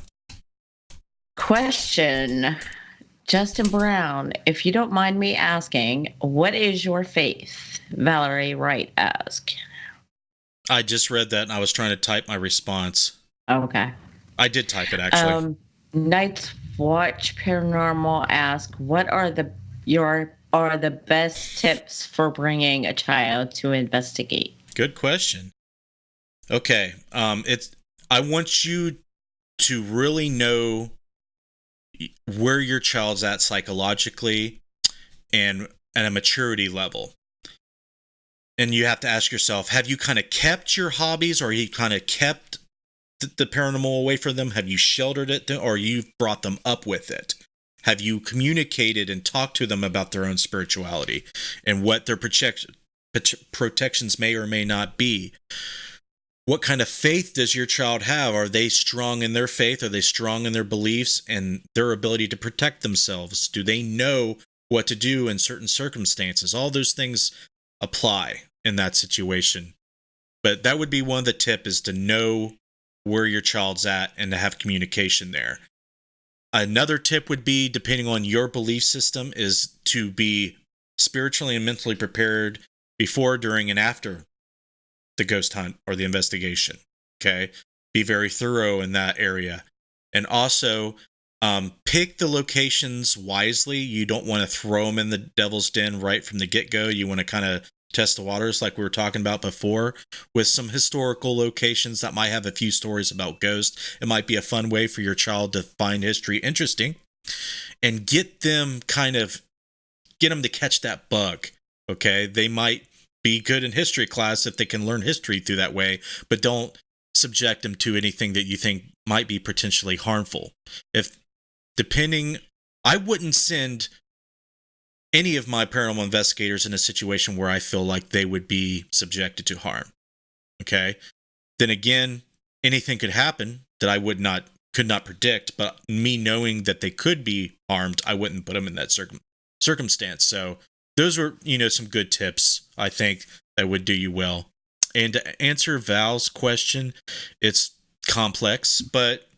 Question, Justin Brown, if you don't mind me asking, what is your faith? Valerie Wright asked. I just read that and I was trying to type my response. Okay. I did type it, actually. Night's Watch Paranormal ask, what are the best tips for bringing a child to investigate? Good question. Okay. I want you to really know where your child's at psychologically and at a maturity level. And you have to ask yourself, have you kind of kept your hobbies, or you kind of kept the paranormal away from them? Have you sheltered it, or you've brought them up with it? Have you communicated and talked to them about their own spirituality and what their protections may or may not be? What kind of faith does your child have? Are they strong in their faith? Are they strong in their beliefs and their ability to protect themselves? Do they know what to do in certain circumstances? All those things apply in that situation. But that would be one of the tips, is to know where your child's at and to have communication there. Another tip would be, depending on your belief system, is to be spiritually and mentally prepared before, during, and after the ghost hunt or the investigation. Okay. Be very thorough in that area. And also, pick the locations wisely. You don't want to throw them in the devil's den right from the get-go. You want to kind of test the waters, like we were talking about before, with some historical locations that might have a few stories about ghosts. It might be a fun way for your child to find history interesting, and get them to catch that bug. Okay. They might be good in history class if they can learn history through that way, but don't subject them to anything that you think might be potentially harmful. I wouldn't send any of my paranormal investigators in a situation where I feel like they would be subjected to harm. Okay. Then again, anything could happen that I could not predict, but me knowing that they could be harmed, I wouldn't put them in that circumstance. So those were, some good tips, I think, that would do you well. And to answer Val's question, it's complex, but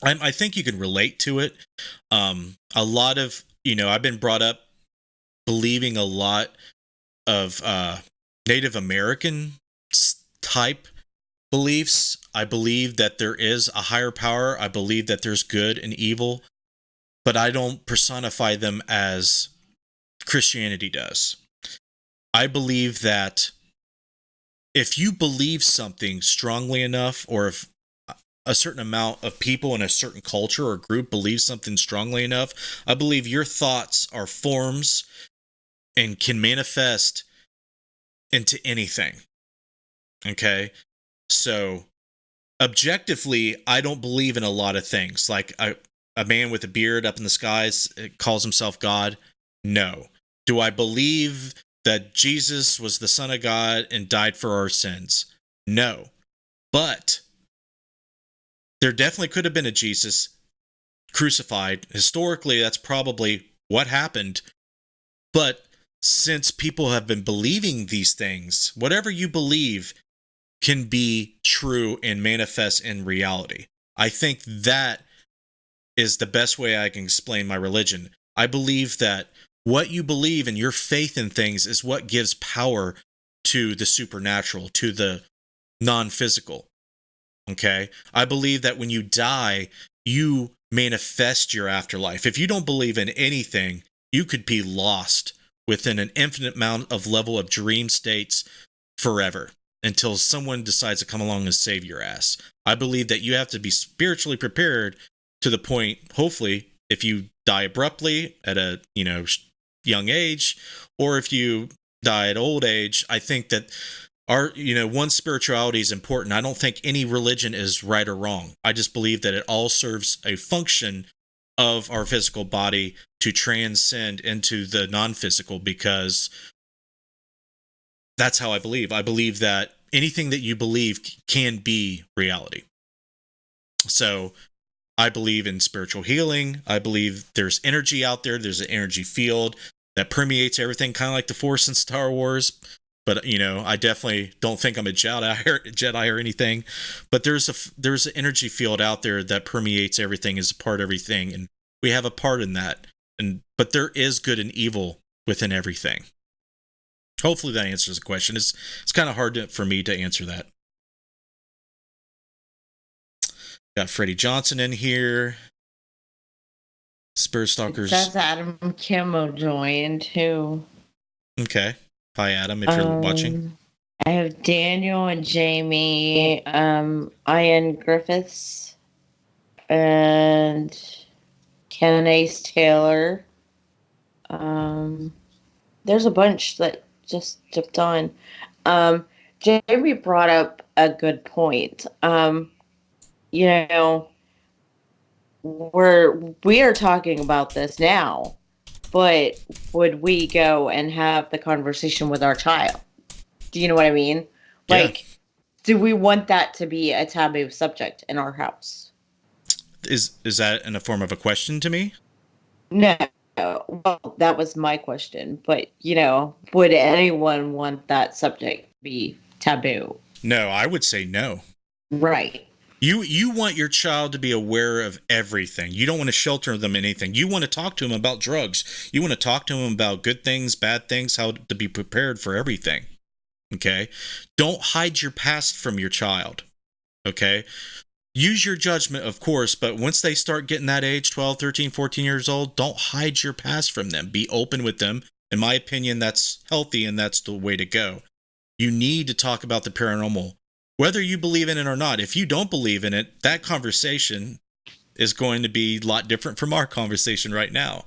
I think you can relate to it. A lot of, I've been brought up believing a lot of Native American type beliefs. I believe that there is a higher power. I believe that there's good and evil, but I don't personify them as Christianity does. I believe that if you believe something strongly enough, or if a certain amount of people in a certain culture or group believe something strongly enough, I believe your thoughts are forms and can manifest into anything. Okay? So, objectively, I don't believe in a lot of things. Like a man with a beard up in the skies calls himself God. No. Do I believe that Jesus was the Son of God and died for our sins? No. But there definitely could have been a Jesus crucified. Historically, that's probably what happened. But since people have been believing these things, whatever you believe can be true and manifest in reality. I think that is the best way I can explain my religion. I believe that what you believe and your faith in things is what gives power to the supernatural, to the non-physical. Okay? I believe that when you die, you manifest your afterlife. If you don't believe in anything, you could be lost within an infinite amount of level of dream states forever, until someone decides to come along and save your ass. I believe that you have to be spiritually prepared to the point, hopefully, if you die abruptly at a, young age, or if you die at old age. I think that one, spirituality is important. I don't think any religion is right or wrong. I just believe that it all serves a function of our physical body to transcend into the non-physical, because that's how I believe. I believe that anything that you believe can be reality. So I believe in spiritual healing. I believe there's energy out there. There's an energy field that permeates everything, kind of like the Force in Star Wars. But I definitely don't think I'm a Jedi or anything. But there's an energy field out there that permeates everything, is a part of everything, and we have a part in that. But there is good and evil within everything. Hopefully that answers the question. It's kind of hard for me to answer that. Got Freddie Johnson in here. Spur Stalkers. That's Adam Kimmel joined too. Okay. Hi, Adam, if you're watching. I have Daniel and Jamie, Ian Griffiths, and Candace Taylor. There's a bunch that just jumped on. Jamie brought up a good point. We are talking about this now, but would we go and have the conversation with our child? Do you know what I mean? Like, do we want that to be a taboo subject in our house? Is that in a form of a question to me? No. Well, that was my question. But, would anyone want that subject to be taboo? No, I would say no. Right. You want your child to be aware of everything. You don't want to shelter them in anything. You want to talk to them about drugs. You want to talk to them about good things, bad things, how to be prepared for everything. Okay? Don't hide your past from your child. Okay? Use your judgment, of course, but once they start getting that age, 12, 13, 14 years old, don't hide your past from them. Be open with them. In my opinion, that's healthy and that's the way to go. You need to talk about the paranormal, whether you believe in it or not. If you don't believe in it, that conversation is going to be a lot different from our conversation right now.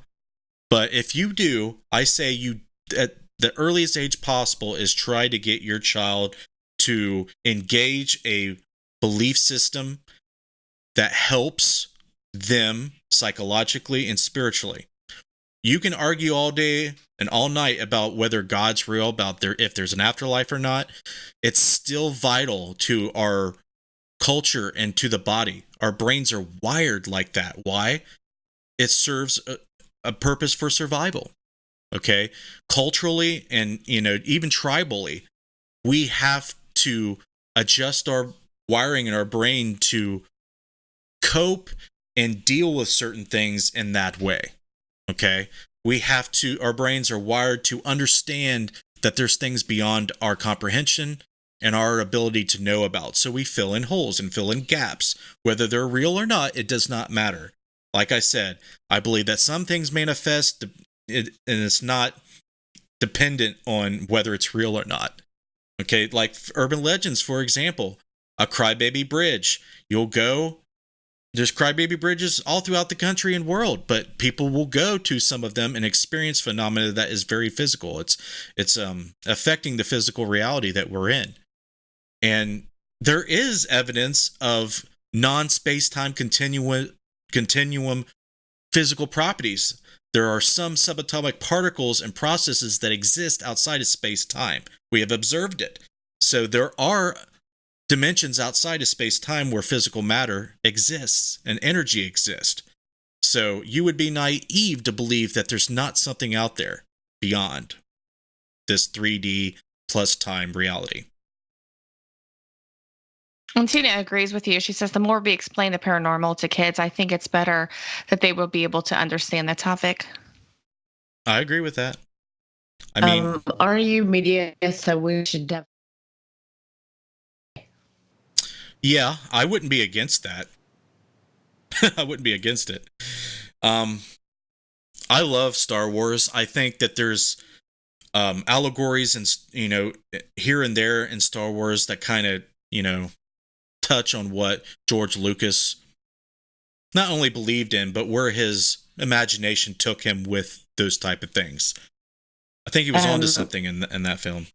But if you do, I say you, at the earliest age possible, is try to get your child to engage a belief system that helps them psychologically and spiritually. You can argue all day and all night about whether God's real, about if there's an afterlife or not. It's still vital to our culture and to the body. Our brains are wired like that. Why? It serves a purpose for survival. Okay? Culturally and even tribally, we have to adjust our wiring in our brain to cope and deal with certain things in that way. Okay? Our brains are wired to understand that there's things beyond our comprehension and our ability to know about. So we fill in holes and fill in gaps. Whether they're real or not, it does not matter. Like I said, I believe that some things manifest and it's not dependent on whether it's real or not. Okay? Like urban legends, for example, a crybaby bridge. You'll go. There's crybaby bridges all throughout the country and world, but people will go to some of them and experience phenomena that is very physical. It's affecting the physical reality that we're in. And there is evidence of non-space-time continuum physical properties. There are some subatomic particles and processes that exist outside of space-time. We have observed it. So there are dimensions outside of space-time where physical matter exists and energy exists. So you would be naive to believe that there's not something out there beyond this 3D plus time reality. And Tina agrees with you. She says the more we explain the paranormal to kids, I think it's better that they will be able to understand the topic. I agree with that. I mean, RU Media, so we should definitely. Yeah, I wouldn't be against that. I wouldn't be against it. I love Star Wars. I think that there's allegories and here and there in Star Wars that kind of touch on what George Lucas not only believed in, but where his imagination took him with those type of things. I think he was onto something in that film.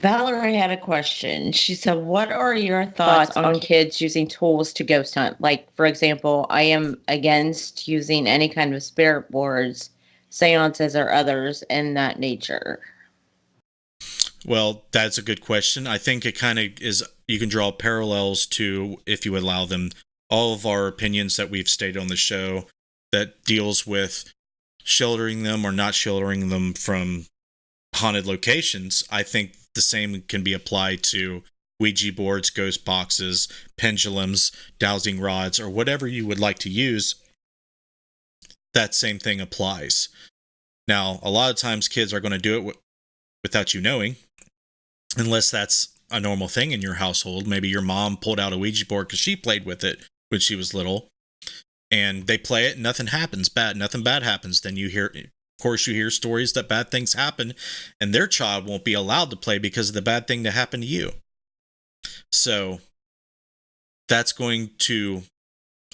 Valerie had a question. She said, what are your thoughts on kids using tools to ghost hunt? Like, for example, I am against using any kind of spirit boards, seances, or others in that nature. Well, that's a good question. I think it kind of is, you can draw parallels to if you allow them all of our opinions that we've stated on the show that deals with sheltering them or not sheltering them from haunted locations, I think the same can be applied to Ouija boards, ghost boxes, pendulums, dowsing rods, or whatever you would like to use. That same thing applies. Now, a lot of times kids are going to do it without you knowing, unless that's a normal thing in your household. Maybe your mom pulled out a Ouija board because she played with it when she was little, and they play it and nothing happens bad. Nothing bad happens. Then you hear, of course, you hear stories that bad things happen, and their child won't be allowed to play because of the bad thing that happened to you. So that's going to,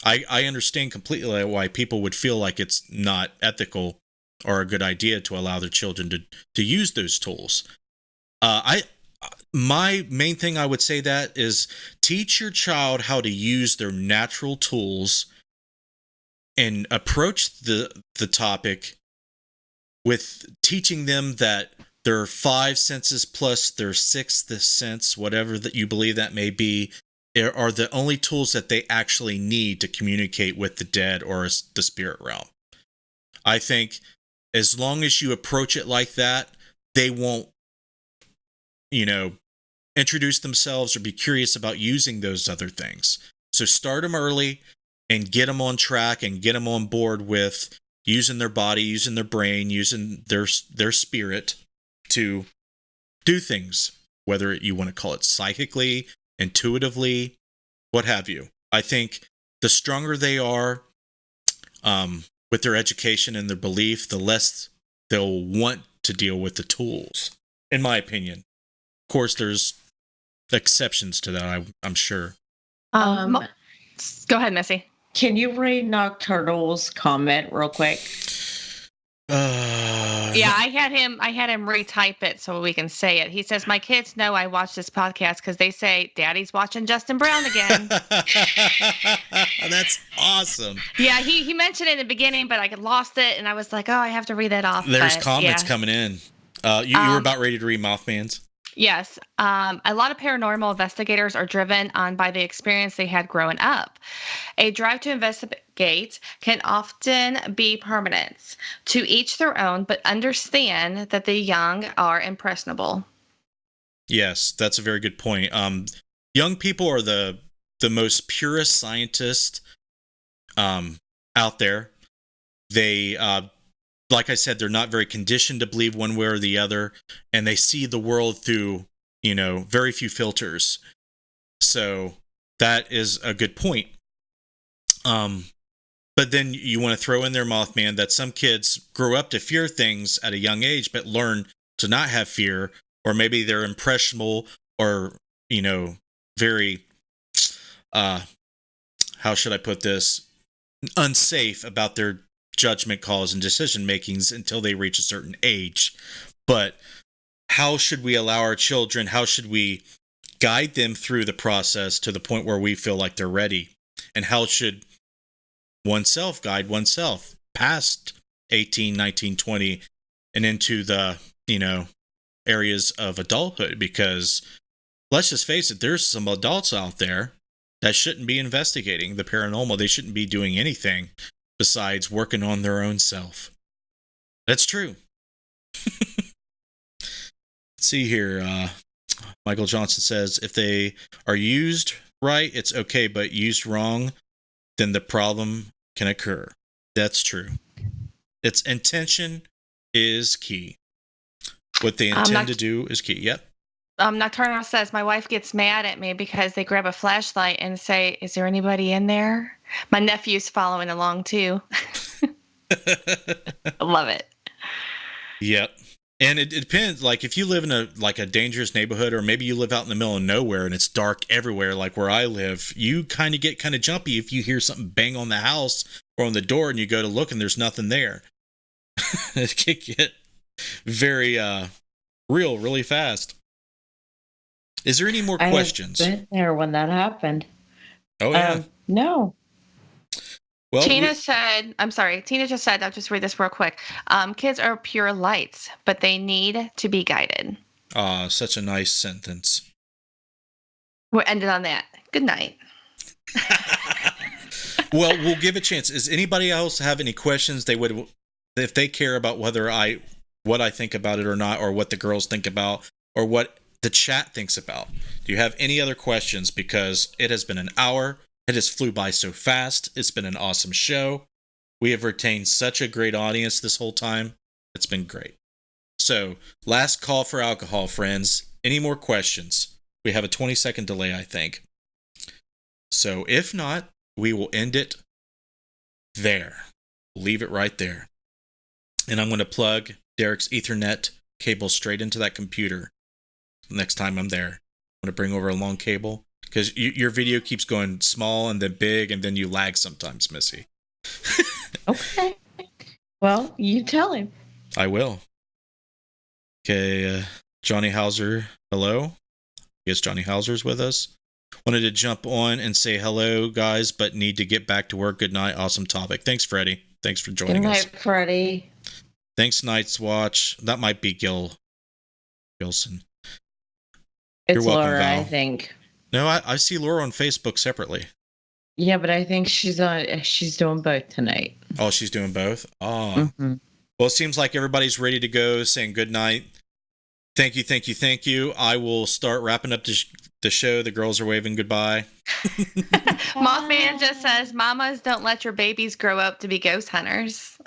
I understand completely why people would feel like it's not ethical or a good idea to allow their children to use those tools. My main thing I would say that is teach your child how to use their natural tools and approach the topic with teaching them that their 5 senses plus their 6th sense, whatever that you believe that may be, are the only tools that they actually need to communicate with the dead or the spirit realm. I think as long as you approach it like that, they won't, introduce themselves or be curious about using those other things. So start them early and get them on track and get them on board with using their body, using their brain, using their spirit to do things, whether you want to call it psychically, intuitively, what have you. I think the stronger they are with their education and their belief, the less they'll want to deal with the tools, in my opinion. Of course, there's exceptions to that, I'm sure. Go ahead, Missy. Can you read Nocturnal's comment real quick? Yeah, I had him retype it so we can say it. He says, my kids know I watch this podcast because they say, Daddy's watching Justin Brown again. That's awesome. Yeah, he mentioned it in the beginning, but I lost it, and I was like, oh, I have to read that off. There's comments coming in. You were about ready to read Mothman's? Yes. A lot of paranormal investigators are driven on by the experience they had growing up. A drive to investigate can often be permanent. To each their own, but understand that the young are impressionable. Yes, that's a very good point. Young people are the most purest scientists out there. They like I said, they're not very conditioned to believe one way or the other, and they see the world through, very few filters. So that is a good point. But then you want to throw in there, Mothman, that some kids grow up to fear things at a young age, but learn to not have fear, or maybe they're impressionable or, very, how should I put this, unsafe about their judgment calls and decision makings until they reach a certain age. But how should we allow our children, how should we guide them through the process to the point where we feel like they're ready? And how should oneself guide oneself past 18, 19, 20 and into the, areas of adulthood? Because let's just face it, there's some adults out there that shouldn't be investigating the paranormal. They shouldn't be doing anything besides working on their own self. That's true. Let's see here. Michael Johnson says, if they are used right, it's okay, but used wrong, then the problem can occur. That's true. Its intention is key. What they intend to do is key. Yep. Nocturnal says, my wife gets mad at me because they grab a flashlight and say, is there anybody in there? My nephew's following along too. I love it. Yep. And it depends. Like if you live in a dangerous neighborhood, or maybe you live out in the middle of nowhere and it's dark everywhere, like where I live, you kind of get kind of jumpy if you hear something bang on the house or on the door and you go to look and there's nothing there. It can get very real really fast. Is there any more questions? I've been there when that happened. Oh, yeah. No. Well, Tina just said, I'll just read this real quick. Kids are pure lights, but they need to be guided. Such a nice sentence. We're ended on that. Good night. Well, we'll give a chance. Does anybody else have any questions they would, if they care about what I think about it or not, or what the girls think about, or what the chat thinks about? Do you have any other questions? Because it has been an hour. It has flew by so fast. It's been an awesome show. We have retained such a great audience this whole time. It's been great. So, last call for alcohol, friends. Any more questions? We have a 20-second delay, I think. So, if not, we will end it there. Leave it right there. And I'm going to plug Derek's Ethernet cable straight into that computer next time I'm there. I'm going to bring over a long cable because your video keeps going small and then big, and then you lag sometimes, Missy. Okay. Well, you tell him. I will. Okay, Johnny Hauser, hello. Yes, Johnny Hauser's with us. Wanted to jump on and say hello, guys, but need to get back to work. Good night. Awesome topic. Thanks, Freddie. Thanks for joining us. Good night, Freddie. Thanks, Night's Watch. That might be Gilson. It's You're welcome, Laura, Val. I think. No, I see Laura on Facebook separately. Yeah, but I think she's doing both tonight. Oh, she's doing both? Oh. Mm-hmm. Well, it seems like everybody's ready to go, saying good night. Thank you, thank you, thank you. I will start wrapping up the show. The girls are waving goodbye. Mothman just says, "Mamas, don't let your babies grow up to be ghost hunters."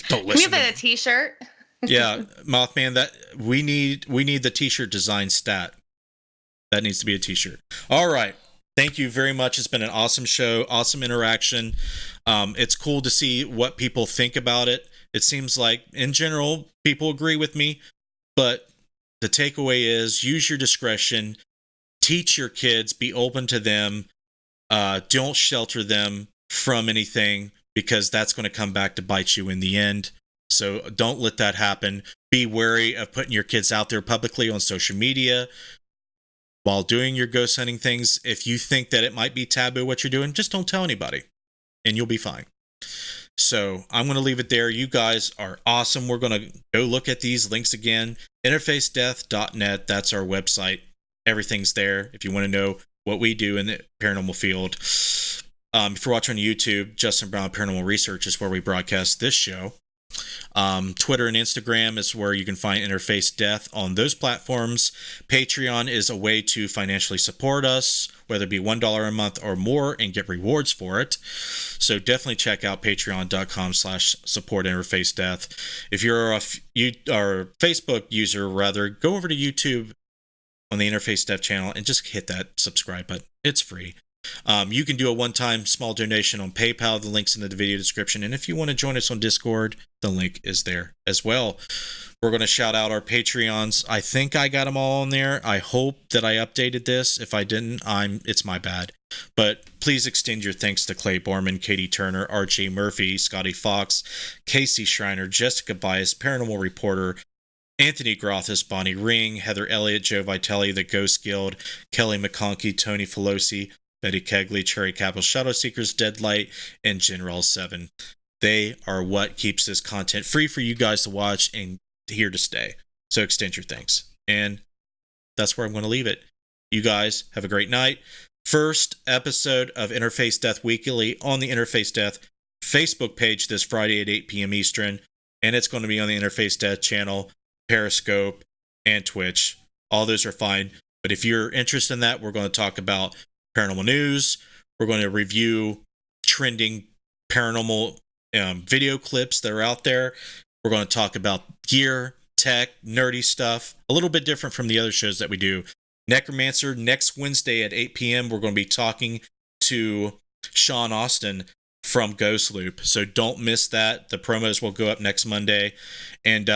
Don't listen. We have that a T-shirt. Yeah, Mothman. That we need the T-shirt design stat. That needs to be a T-shirt. All right. Thank you very much. It's been an awesome show, awesome interaction. It's cool to see what people think about it. It seems like, in general, people agree with me, but the takeaway is use your discretion, teach your kids, be open to them, don't shelter them from anything, because that's going to come back to bite you in the end. So don't let that happen. Be wary of putting your kids out there publicly on social media while doing your ghost hunting things. If you think that it might be taboo what you're doing, just don't tell anybody and you'll be fine. So I'm going to leave it there. You guys are awesome. We're going to go look at these links again. Interfacedeath.net. That's our website. Everything's there if you want to know what we do in the paranormal field. If you're watching on YouTube, Justin Brown Paranormal Research is where we broadcast this show. Twitter and Instagram is where you can find Interface Death on those platforms. Patreon is a way to financially support us, whether it be $1 a month or more, and get rewards for it. So definitely check out patreon.com/support Interface Death. If you're a Facebook user, rather, go over to YouTube on the Interface Death channel and just hit that subscribe button. It's free. You can do a one-time small donation on PayPal. The link's in the video description. And if you want to join us on Discord, the link is there as well. We're going to shout out our Patreons. I think I got them all on there. I hope that I updated this. If I didn't, it's my bad. But please extend your thanks to Clay Borman, Katie Turner, Archie Murphy, Scotty Fox, Casey Schreiner, Jessica Bias, Paranormal Reporter, Anthony Grothis, Bonnie Ring, Heather Elliott, Joe Vitelli, The Ghost Guild, Kelly McConkey, Tony Felosi, Betty Kegley, Cherry Capital, Shadow Seekers, Deadlight, and General 7. They are what keeps this content free for you guys to watch and here to stay. So extend your thanks. And that's where I'm going to leave it. You guys have a great night. First episode of Interface Death Weekly on the Interface Death Facebook page this Friday at 8 p.m. Eastern. And it's going to be on the Interface Death channel, Periscope, and Twitch. All those are fine. But if you're interested in that, we're going to talk about paranormal news. We're going to review trending paranormal video clips that are out there. We're going to talk about gear, tech, nerdy stuff. A little bit different from the other shows that we do. Necromancer, next Wednesday at 8 p.m. We're going to be talking to Sean Austin from Ghost Loop. So don't miss that. The promos will go up next Monday. And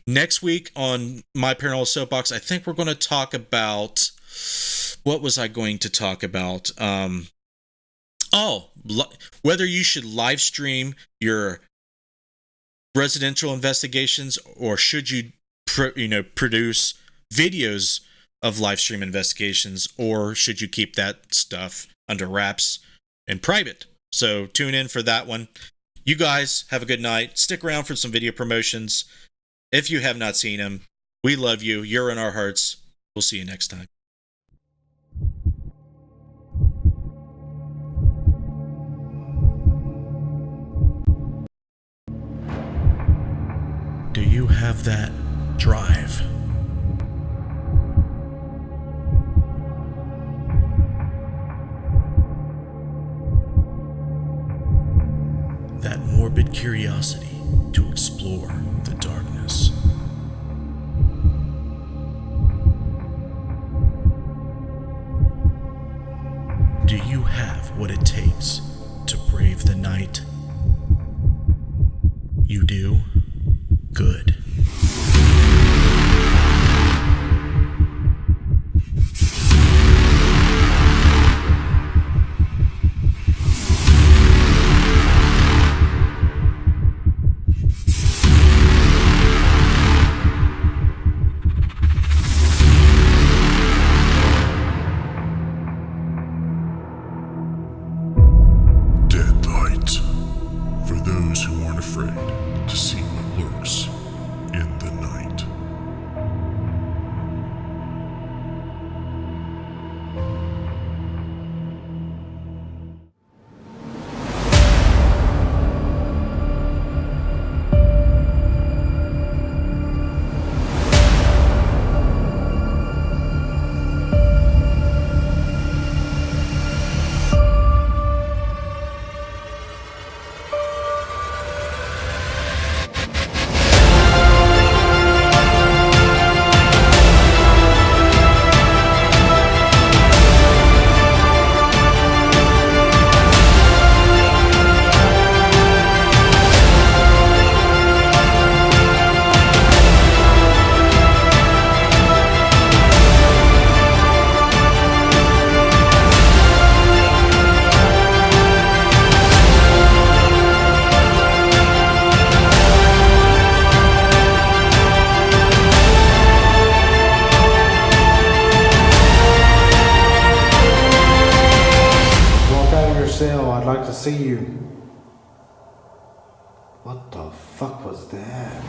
next week on My Paranormal Soapbox, I think we're going to talk about... What was I going to talk about? Whether you should live stream your residential investigations, or should you, produce videos of live stream investigations, or should you keep that stuff under wraps and private? So tune in for that one. You guys have a good night. Stick around for some video promotions. If you have not seen them, we love you. You're in our hearts. We'll see you next time. Do you have that drive? That morbid curiosity to explore the darkness? Do you have what it takes to brave the night? You do? Good. Dead light. For those who aren't afraid to see what lurks in the night. I'd like to see you. What the fuck was that?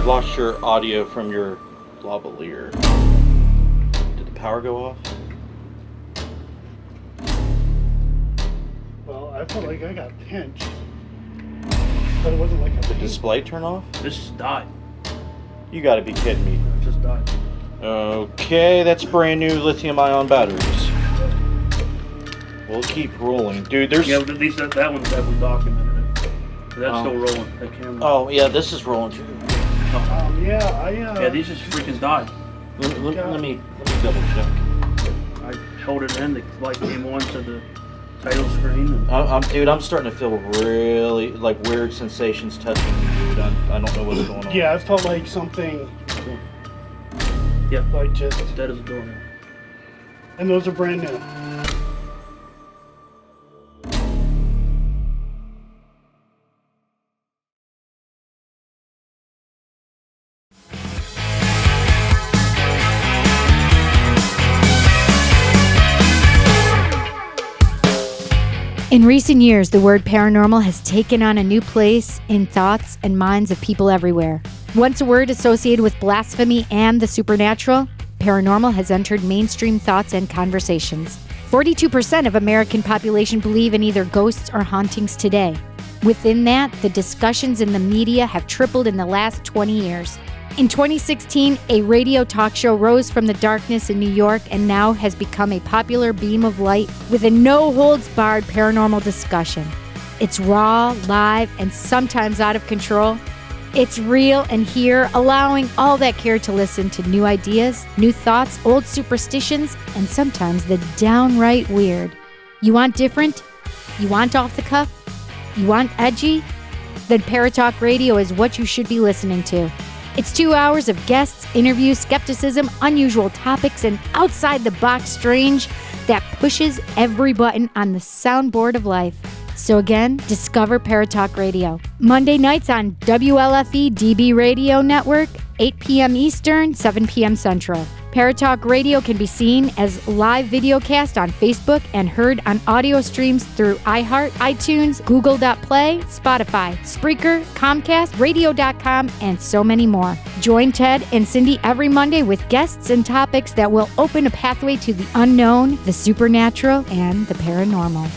Lost your audio from your lavalier. Did the power go off? Well, I felt like I got pinched. But it wasn't like a Did the pinch. display turn off? This just died. You gotta be kidding me. It just died. Okay, that's brand new lithium-ion batteries. We'll keep rolling. Dude, there's... Yeah, but at least that one definitely documented it. That's still rolling, that camera. Oh, yeah, this is rolling too. Yeah, these just freaking died. Let me double check. I held it in, the light came on to the title screen. And Dude, I'm starting to feel really, like, weird sensations touching me, dude. I don't know what's going on. yeah, it felt like something. Yeah, like just dead as a doornail. And those are brand new. In recent years, the word paranormal has taken on a new place in thoughts and minds of people everywhere. Once a word associated with blasphemy and the supernatural, paranormal has entered mainstream thoughts and conversations. 42% of American population believe in either ghosts or hauntings today. Within that, the discussions in the media have tripled in the last 20 years. In 2016, a radio talk show rose from the darkness in New York and now has become a popular beam of light with a no-holds-barred paranormal discussion. It's raw, live, and sometimes out of control. It's real and here, allowing all that care to listen to new ideas, new thoughts, old superstitions, and sometimes the downright weird. You want different? You want off the cuff? You want edgy? Then Paratalk Radio is what you should be listening to. It's 2 hours of guests, interviews, skepticism, unusual topics, and outside-the-box strange that pushes every button on the soundboard of life. So again, discover Paratalk Radio. Monday nights on WLFE DB Radio Network, 8 p.m. Eastern, 7 p.m. Central. Paratalk Radio can be seen as live videocast on Facebook and heard on audio streams through iHeart, iTunes, Google Play, Spotify, Spreaker, Comcast, Radio.com, and so many more. Join Ted and Cindy every Monday with guests and topics that will open a pathway to the unknown, the supernatural, and the paranormal.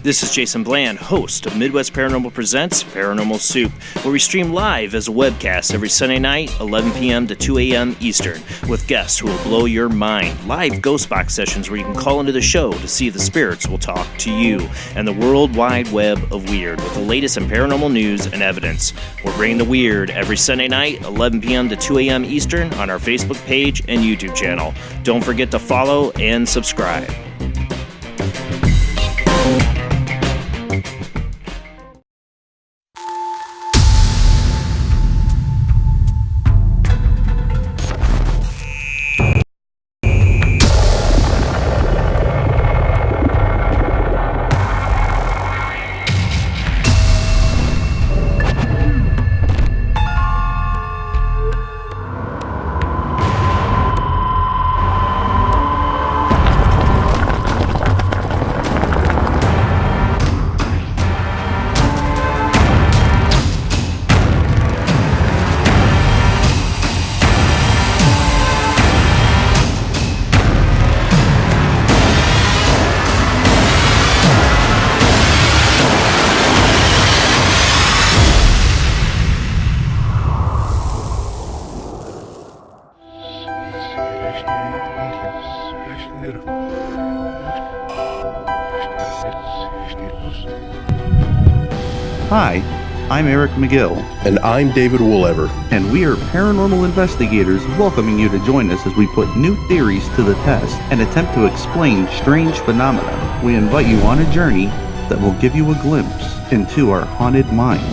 This is Jason Bland, host of Midwest Paranormal Presents Paranormal Soup, where we stream live as a webcast every Sunday night, 11 p.m. to 2 a.m. Eastern, with guests who will blow your mind. Live ghost box sessions where you can call into the show to see if the spirits will talk to you, and the world wide web of weird with the latest in paranormal news and evidence. We're bringing the weird every Sunday night, 11 p.m. to 2 a.m. Eastern on our Facebook page and YouTube channel. Don't forget to follow and subscribe. Hi, I'm Eric McGill. And I'm David Woolever. And we are paranormal investigators welcoming you to join us as we put new theories to the test and attempt to explain strange phenomena. We invite you on a journey that will give you a glimpse into our haunted minds.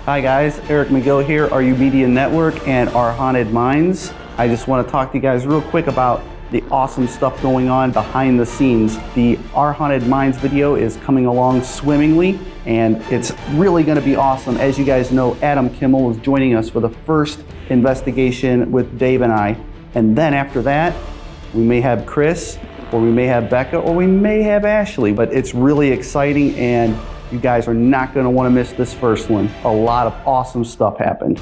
Hi guys, Eric McGill here, RU Media Network and Our Haunted Minds. I just want to talk to you guys real quick about the awesome stuff going on behind the scenes. The Our Haunted Minds video is coming along swimmingly, and it's really going to be awesome. As you guys know, Adam Kimmel is joining us for the first investigation with Dave and I. And then after that, we may have Chris, or we may have Becca, or we may have Ashley. But it's really exciting, and you guys are not going to want to miss this first one. A lot of awesome stuff happened.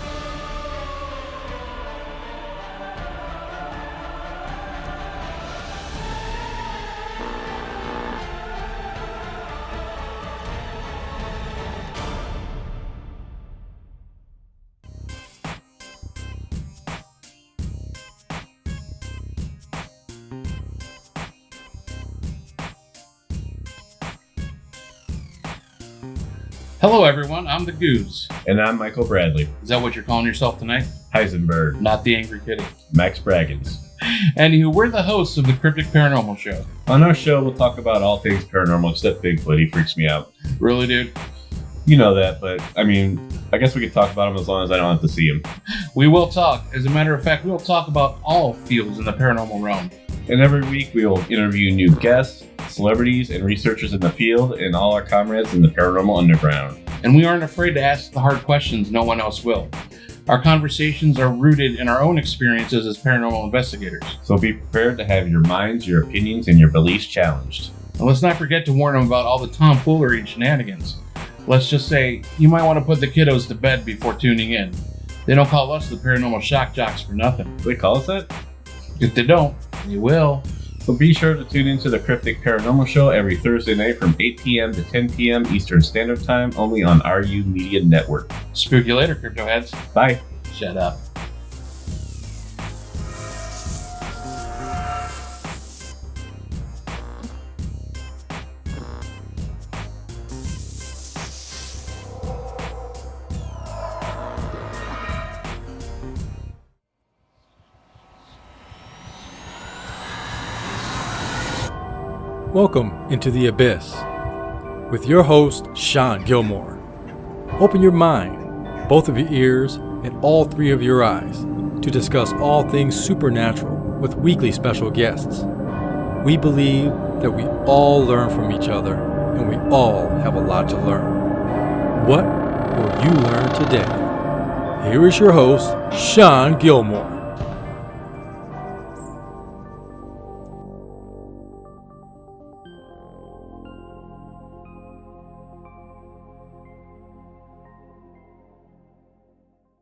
Hello everyone, I'm the Goose. And I'm Michael Bradley. Is that what you're calling yourself tonight? Heisenberg. Not the Angry Kitty. Max Braggins. Anywho, we're the hosts of the Cryptic Paranormal Show. On our show, we'll talk about all things paranormal except Bigfoot. He freaks me out. Really, dude? You know that, but I mean, I guess we could talk about him as long as I don't have to see him. We will talk. As a matter of fact, we'll talk about all fields in the paranormal realm. And every week we will interview new guests, celebrities, and researchers in the field, and all our comrades in the paranormal underground. And we aren't afraid to ask the hard questions no one else will. Our conversations are rooted in our own experiences as paranormal investigators. So be prepared to have your minds, your opinions, and your beliefs challenged. And let's not forget to warn them about all the tomfoolery and shenanigans. Let's just say, you might want to put the kiddos to bed before tuning in. They don't call us the Paranormal Shock Jocks for nothing. Do they call us that? If they don't, they will. So be sure to tune into the Cryptic Paranormal Show every Thursday night from 8 p.m. to 10 p.m. Eastern Standard Time, only on RU Media Network. Spook you later, crypto heads. Bye. Shut up. Welcome into the Abyss with your host, Sean Gilmore. Open your mind, both of your ears, and all three of your eyes to discuss all things supernatural with weekly special guests. We believe that we all learn from each other and we all have a lot to learn. What will you learn today? Here is your host, Sean Gilmore.